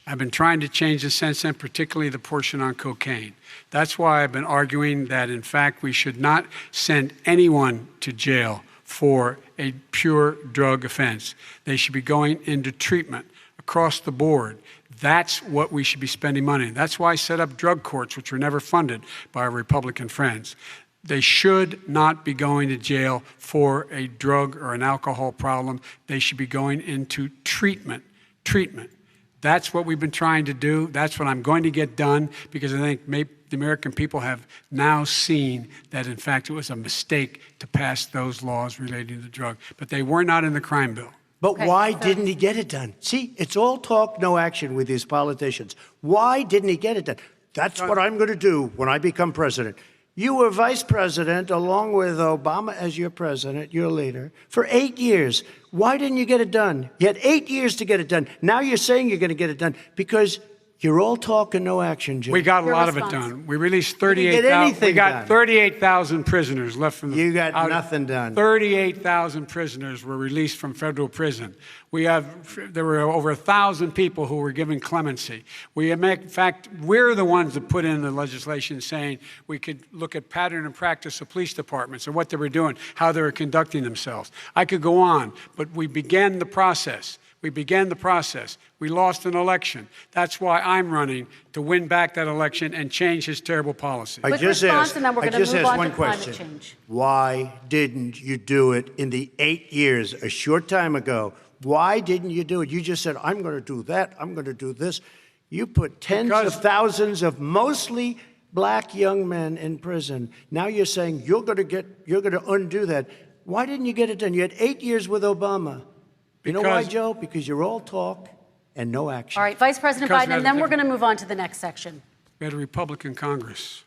I've been trying to change it since then, particularly the portion on cocaine. That's why I've been arguing that, in fact, we should not send anyone to jail for a pure drug offense. They should be going into treatment across the board. That's what we should be spending money on. That's why I set up drug courts, which were never funded by our Republican friends. They should not be going to jail for a drug or an alcohol problem. They should be going into treatment. That's what we've been trying to do. That's what I'm going to get done, because I think maybe the American people have now seen that, in fact, it was a mistake to pass those laws relating to drugs. But they were not in the crime bill. But Okay, why so- didn't he get it done? See, it's all talk, no action with these politicians. Why didn't he get it done? That's what I'm going to do when I become president. You were vice president along with Obama as your president, your leader, for 8 years. Why didn't you get it done? You had 8 years to get it done. Now you're saying you're going to get it done because you're all talk and no action, Jim. We got a Your lot of it response. done. We released didn't get 38,000. anything We got done. 38,000 prisoners left from the. You got nothing done. 38,000 prisoners were released from federal prison. There were over 1,000 people who were given clemency. In fact, we're the ones that put in the legislation saying we could look at pattern and practice of police departments and what they were doing, how they were conducting themselves. I could go on, but we began the process. We lost an election. That's why I'm running to win back that election and change his terrible policy. I Quick just response, asked, and then we're I going to just move asked on one to climate question. change. Why didn't you do it in the 8 years, a short time ago? Why didn't you do it? You just said, I'm going to do that, I'm going to do this. You put tens of thousands of mostly black young men in prison. Now you're saying you're going to undo that. Why didn't you get it done? You had 8 years with Obama. You know why, Joe? Because you're all talk and no action. All right, Vice President Because Biden, and then we're going to move on to the next section. We had a Republican Congress.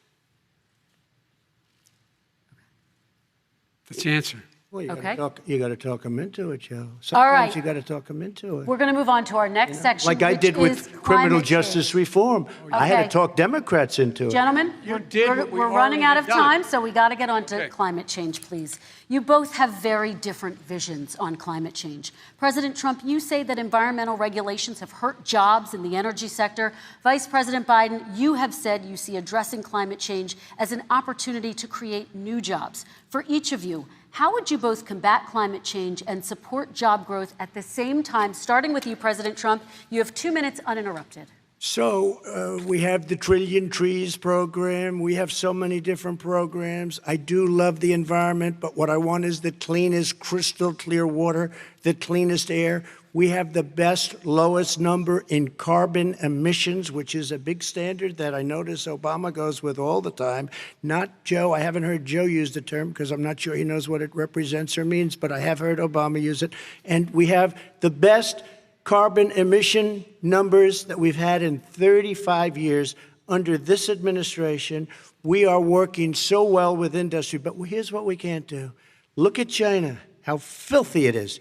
That's the answer. Well, Okay. you got to talk them into it, Joe. All right. Sometimes you got to talk them into it. We're going to move on to our next section, Like I which did is with criminal climate justice change. reform. I had Okay. to talk Democrats into it. Gentlemen, You did we're, what we we're running out already of done. time, so we got to get on to Okay. climate change, please. You both have very different visions on climate change. President Trump, you say that environmental regulations have hurt jobs in the energy sector. Vice President Biden, you have said you see addressing climate change as an opportunity to create new jobs. For each of you, how would you both combat climate change and support job growth at the same time? Starting with you, President Trump, you have 2 minutes uninterrupted. So we have the Trillion Trees program. We have so many different programs. I do love the environment, but what I want is the cleanest, crystal clear water, the cleanest air. We have the best, lowest number in carbon emissions, which is a big standard that I notice Obama goes with all the time. Not Joe. I haven't heard Joe use the term because I'm not sure he knows what it represents or means, but I have heard Obama use it. And we have the best carbon emission numbers that we've had in 35 years under this administration. We are working so well with industry, but here's what we can't do. Look at China, how filthy it is.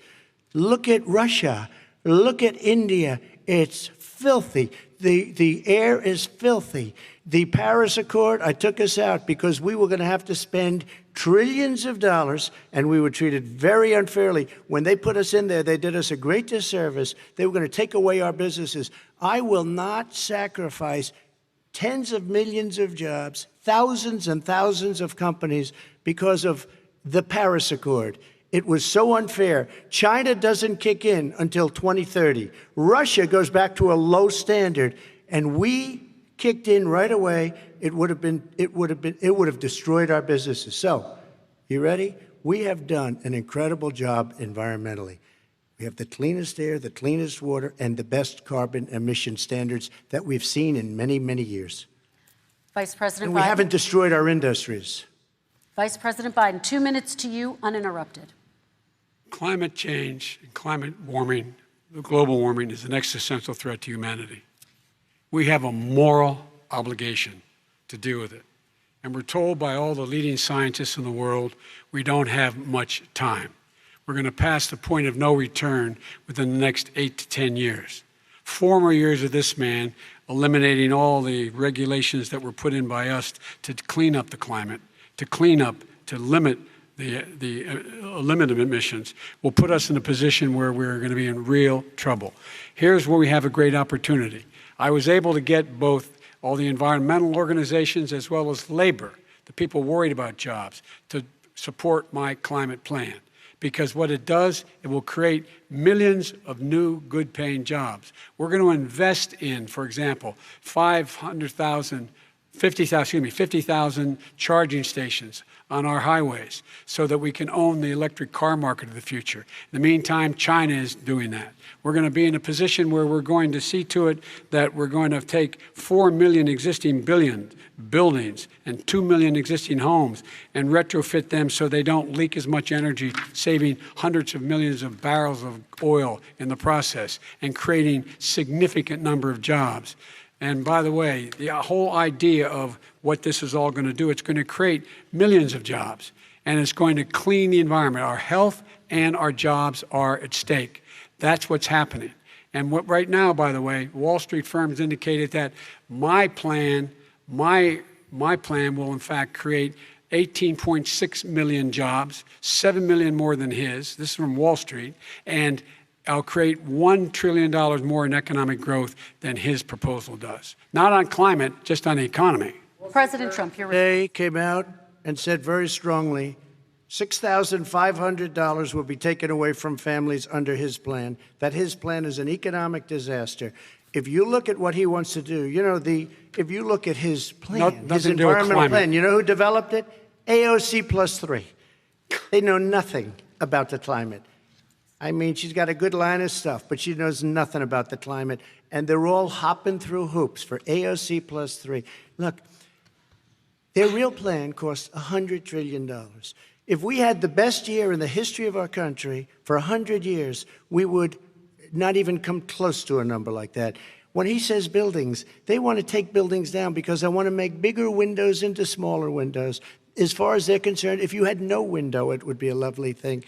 Look at Russia. Look at India. It's filthy. The air is filthy. The Paris Accord, I took us out because we were going to have to spend trillions of dollars, and we were treated very unfairly. When they put us in there, they did us a great disservice. They were going to take away our businesses. I will not sacrifice tens of millions of jobs, thousands and thousands of companies because of the Paris Accord. It was so unfair. China doesn't kick in until 2030. Russia goes back to a low standard, and we kicked in right away, it would have destroyed our businesses. So, you ready? We have done an incredible job environmentally. We have the cleanest air, the cleanest water, and the best carbon emission standards that we've seen in many, many years. Vice President And we Biden. haven't destroyed our industries. Vice President Biden, 2 minutes to you, uninterrupted. Climate change and climate warming, the global warming, is an existential threat to humanity. We have a moral obligation to deal with it. And we're told by all the leading scientists in the world we don't have much time. We're going to pass the point of no return within the next 8 to 10 years. 4 more years of this man eliminating all the regulations that were put in by us to clean up the climate, to limit emissions, will put us in a position where we're going to be in real trouble. Here's where we have a great opportunity. I was able to get both all the environmental organizations as well as labor, the people worried about jobs, to support my climate plan. Because what it does, it will create millions of new good-paying jobs. We're going to invest in, for example, 50,000 charging stations on our highways so that we can own the electric car market of the future. In the meantime, China is doing that. We're going to be in a position where we're going to see to it that we're going to take 4 million existing buildings and 2 million existing homes and retrofit them so they don't leak as much energy, saving hundreds of millions of barrels of oil in the process and creating significant number of jobs. And by the way, the whole idea of what this is all going to do, it's going to create millions of jobs, and it's going to clean the environment. Our health and our jobs are at stake. That's what's happening. And right now, by the way, Wall Street firms indicated that my plan will in fact create 18.6 million jobs, 7 million more than his. This is from Wall Street. And I'll create $1 trillion more in economic growth than his proposal does. Not on climate, just on the economy. President Trump, you're They came out and said very strongly, $6,500 will be taken away from families under his plan, that his plan is an economic disaster. If you look at what he wants to do, if you look at his plan, his environmental plan, you know who developed it? AOC +3. They know nothing about the climate. I mean, she's got a good line of stuff, but she knows nothing about the climate. And they're all hopping through hoops for AOC +3. Look, their real plan costs $100 trillion. If we had the best year in the history of our country for 100 years, we would not even come close to a number like that. When he says buildings, they want to take buildings down because they want to make bigger windows into smaller windows. As far as they're concerned, if you had no window, it would be a lovely thing.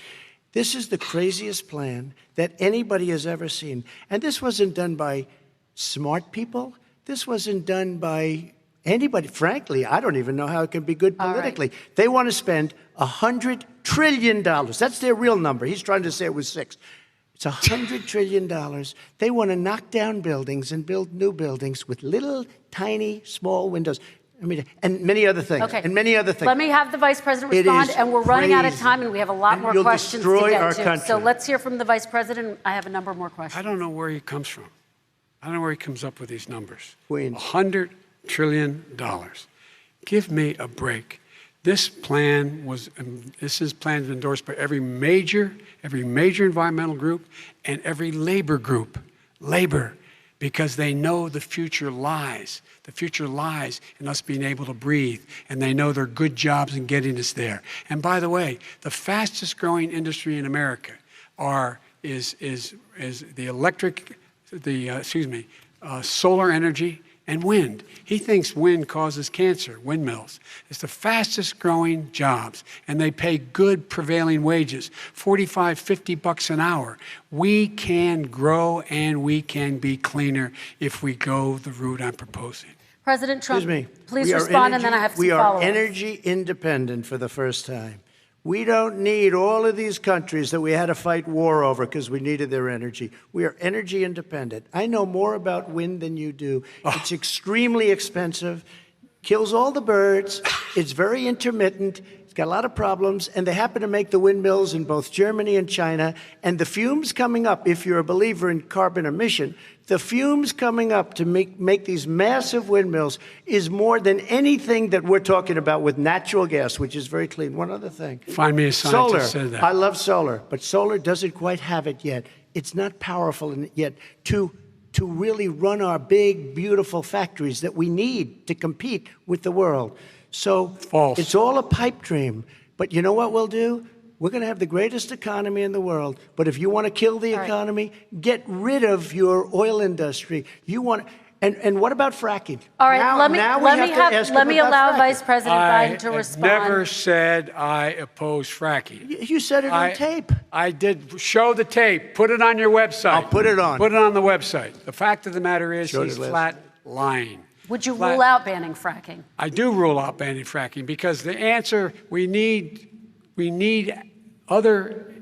This is the craziest plan that anybody has ever seen. And this wasn't done by smart people. This wasn't done by anybody. Frankly, I don't even know how it can be good politically. Right. They want to spend $100 trillion. That's their real number. He's trying to say it was 6. It's $100 trillion. They want to knock down buildings and build new buildings with little, tiny, small windows. I mean, and many other things. Okay. And many other things. Let me have the Vice President respond, and we're running out of time, and we have a lot more questions to get to. So let's hear from the Vice President. I have a number more questions. I don't know where he comes from. I don't know where he comes up with these numbers. Queens. $100 trillion. Give me a break. This plan was endorsed by every major environmental group and every labor group. Labor, because they know the future lies. The future lies in us being able to breathe, and they know there are good jobs in getting us there. And by the way, the fastest growing industry in America is solar energy and wind. He thinks wind causes cancer, windmills. It's the fastest growing jobs, and they pay good prevailing wages, $45, $50 an hour. We can grow and we can be cleaner if we go the route I'm proposing. President Trump, please respond, and then I have some follow-ups. We are energy independent for the first time. We don't need all of these countries that we had to fight war over because we needed their energy. We are energy independent. I know more about wind than you do. It's extremely expensive, kills all the birds, it's very intermittent, it's got a lot of problems, and they happen to make the windmills in both Germany and China. And the fumes coming up, if you're a believer in carbon emission, The fumes coming up to make these massive windmills is more than anything that we're talking about with natural gas, which is very clean. One other thing. Find me a scientist said that. I love solar, but solar doesn't quite have it yet. It's not powerful yet to really run our big, beautiful factories that we need to compete with the world. So False. It's all a pipe dream. But you know what we'll do? We're going to have the greatest economy in the world. But if you want to kill the economy, get rid of your oil industry. And what about fracking? All right, now, let me allow fracking. Vice President Biden to I respond. never said I oppose fracking. You said it on tape. I did. Show the tape. Put it on your website. I'll put it on. Put it on the website. The fact of the matter is Showed he's it last flat lying. Would you rule out banning fracking? I do rule out banning fracking because the answer, we need other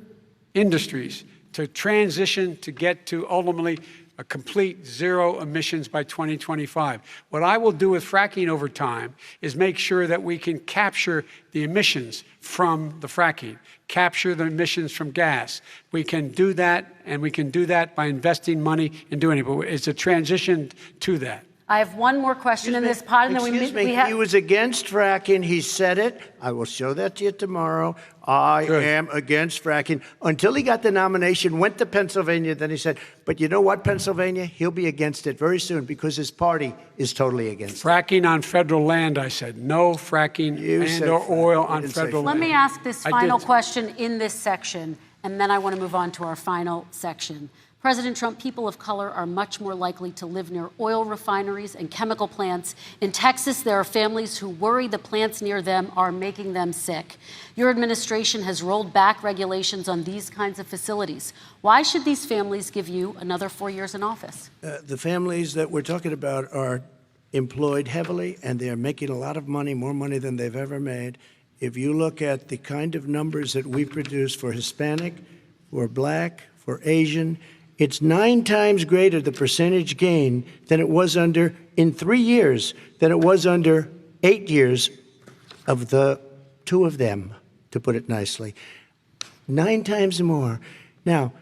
industries to transition to get to ultimately a complete zero emissions by 2025. What I will do with fracking over time is make sure that we can capture the emissions from the fracking, capture the emissions from gas. We can do that, and we can do that by investing money in doing it. But it's a transition to that. I have one more question in this pod, and then we have. He was against fracking. He said it. I will show that to you tomorrow. I am against fracking. Until he got the nomination, went to Pennsylvania, then he said, but you know what, Pennsylvania? He'll be against it very soon because his party is totally against it. Fracking on federal land, I said. No fracking or oil on federal land. Let me ask this final question in this section, and then I want to move on to our final section. President Trump, people of color are much more likely to live near oil refineries and chemical plants. In Texas, there are families who worry the plants near them are making them sick. Your administration has rolled back regulations on these kinds of facilities. Why should these families give you another 4 years in office? The families that we're talking about are employed heavily, and they're making a lot of money, more money than they've ever made. If you look at the kind of numbers that we produce for Hispanic, for Black, for Asian, it's 9 times greater, the percentage gain, than it was in 3 years, than it was under 8 years of the 2 of them, to put it nicely. 9 times more. Now,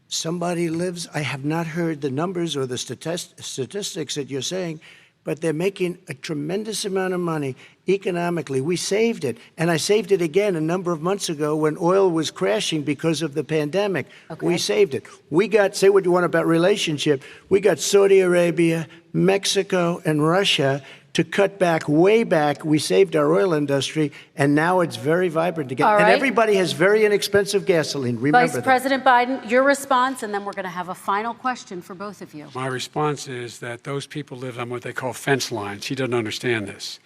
somebody lives, I have not heard the numbers or the statistics that you're saying, but they're making a tremendous amount of money economically. We saved it. And I saved it again a number of months ago when oil was crashing because of the pandemic. Okay. We saved it. We got, say what you want about relationship, we got Saudi Arabia, Mexico, and Russia to cut back, way back. We saved our oil industry, and now it's very vibrant again. Right. And everybody has very inexpensive gasoline. Remember Vice President Biden, your response, and then we're going to have a final question for both of you. My response is that those people live on what they call fence lines. He doesn't understand this.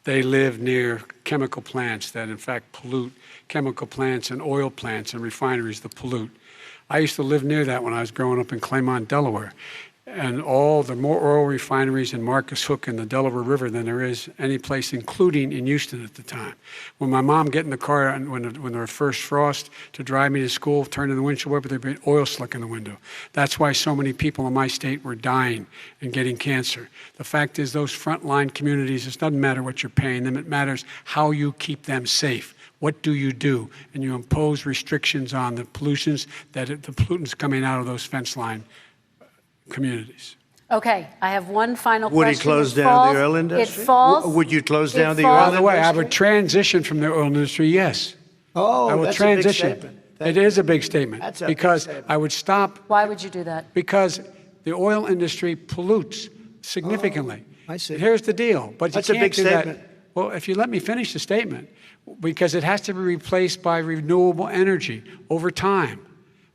They live near chemical plants that, in fact, pollute, chemical plants and oil plants and refineries that pollute. I used to live near that when I was growing up in Claymont, Delaware. And there are more oil refineries in Marcus Hook and the Delaware River than there is any place, including in Houston at the time. When my mom get in the car and when there was first frost to drive me to school, turn in the windshield wiper, there'd be oil slick in the window. That's why so many people in my state were dying and getting cancer. The fact is, those frontline communities, it doesn't matter what you're paying them, it matters how you keep them safe. What do? And you impose restrictions on the pollutants the pollutants coming out of those fence line communities. Okay, I have one final question. Would he close down the oil industry? It falls. Would you close down the oil industry? By the way, I would transition from the oil industry, yes. Oh, I would that's transition. A big statement. It is a big statement. That's a because big statement. I would stop. Why would you do that? Because the oil industry pollutes significantly. I see. Here's the deal. But that's you can't a big do statement. That. Well, if you let me finish the statement, because it has to be replaced by renewable energy over time.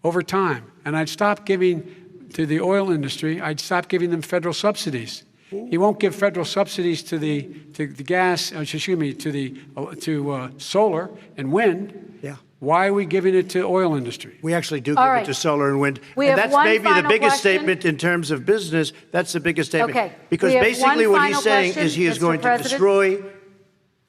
And I'd stop giving to the oil industry, I'd stop giving them federal subsidies. He won't give federal subsidies to the gas, to solar and wind. Yeah. Why are we giving it to oil industry? We actually do give it to solar and wind. And that's maybe the biggest statement in terms of business. That's the biggest statement. Okay. Because basically what he's saying is he is going to destroy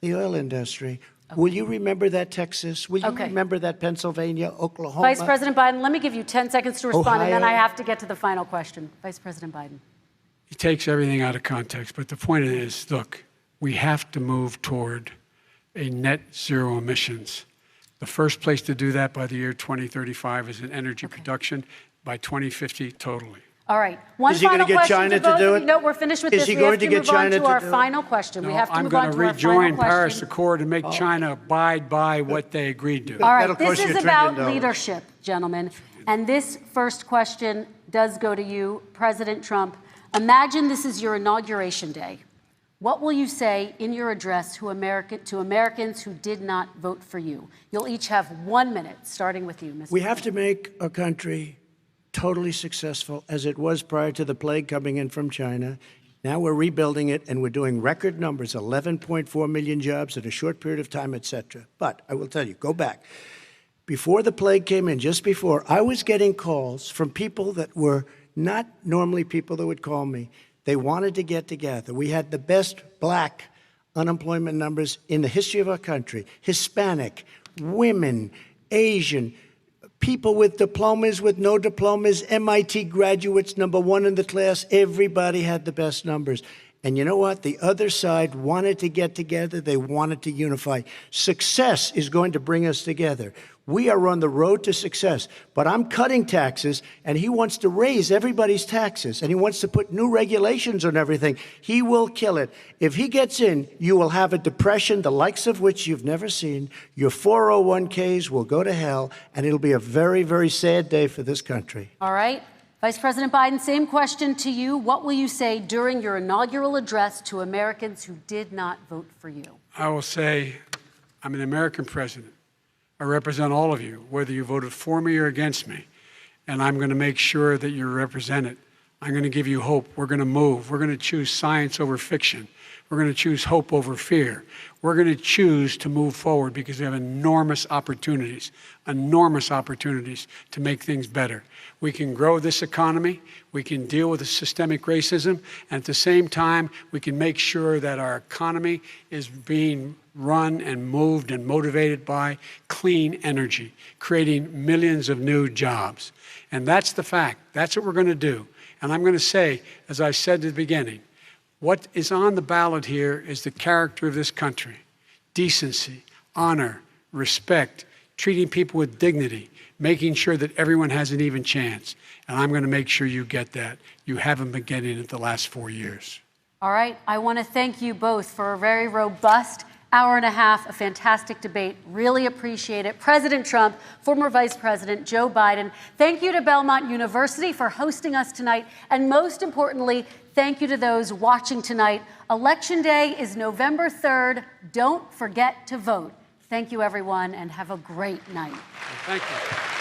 the oil industry. Okay. Will you remember that, Texas? Will you remember that, Pennsylvania, Oklahoma? Vice President Biden, let me give you 10 seconds to respond, Ohio. and then I have to get to the final question. Vice President Biden. He takes everything out of context, but the point is, look, we have to move toward a net zero emissions. The first place to do that by the year 2035 is in energy production, by 2050 totally. All right. One Is he going final to get question China both to do of it? you. No, we're finished with Is this. he We going have to to get move on China to to our do it? final question. We No, have to I'm move going on to to our rejoin final Paris question. Accord and make China abide by what they agreed to. All right, That'll this cost you is $1 trillion. about leadership, gentlemen. And this first question does go to you, President Trump. Imagine this is your inauguration day. What will you say in your address to Americans who did not vote for you? You'll each have 1 minute, starting with you, Mr. We have to make a country totally successful as it was prior to the plague coming in from China. Now we're rebuilding it, and we're doing record numbers, 11.4 million jobs in a short period of time, et cetera. But I will tell you, go back. Before the plague came in, just before, I was getting calls from people that were not normally people that would call me. They wanted to get together. We had the best black unemployment numbers in the history of our country. Hispanic, women, Asian, people with diplomas, with no diplomas, MIT graduates, #1 in the class. Everybody had the best numbers. And you know what? The other side wanted to get together. They wanted to unify. Success is going to bring us together. We are on the road to success. But I'm cutting taxes, and he wants to raise everybody's taxes, and he wants to put new regulations on everything. He will kill it. If he gets in, you will have a depression, the likes of which you've never seen. Your 401ks will go to hell, and it'll be a very, very sad day for this country. All right. Vice President Biden, same question to you. What will you say during your inaugural address to Americans who did not vote for you? I will say, I'm an American president. I represent all of you, whether you voted for me or against me. And I'm going to make sure that you're represented. I'm going to give you hope. We're going to move. We're going to choose science over fiction. We're going to choose hope over fear. We're going to choose to move forward because we have enormous opportunities to make things better. We can grow this economy. We can deal with the systemic racism. And at the same time, we can make sure that our economy is being run and moved and motivated by clean energy, creating millions of new jobs. And that's the fact. That's what we're going to do. And I'm going to say, as I said at the beginning, what is on the ballot here is the character of this country: decency, honor, respect, treating people with dignity, making sure that everyone has an even chance. And I'm going to make sure you get that. You haven't been getting it the last 4 years. All right. I want to thank you both for a very robust hour and a half, a fantastic debate. Really appreciate it. President Trump, former Vice President Joe Biden, thank you to Belmont University for hosting us tonight. And most importantly, thank you to those watching tonight. Election Day is November 3rd. Don't forget to vote. Thank you, everyone, and have a great night. Thank you.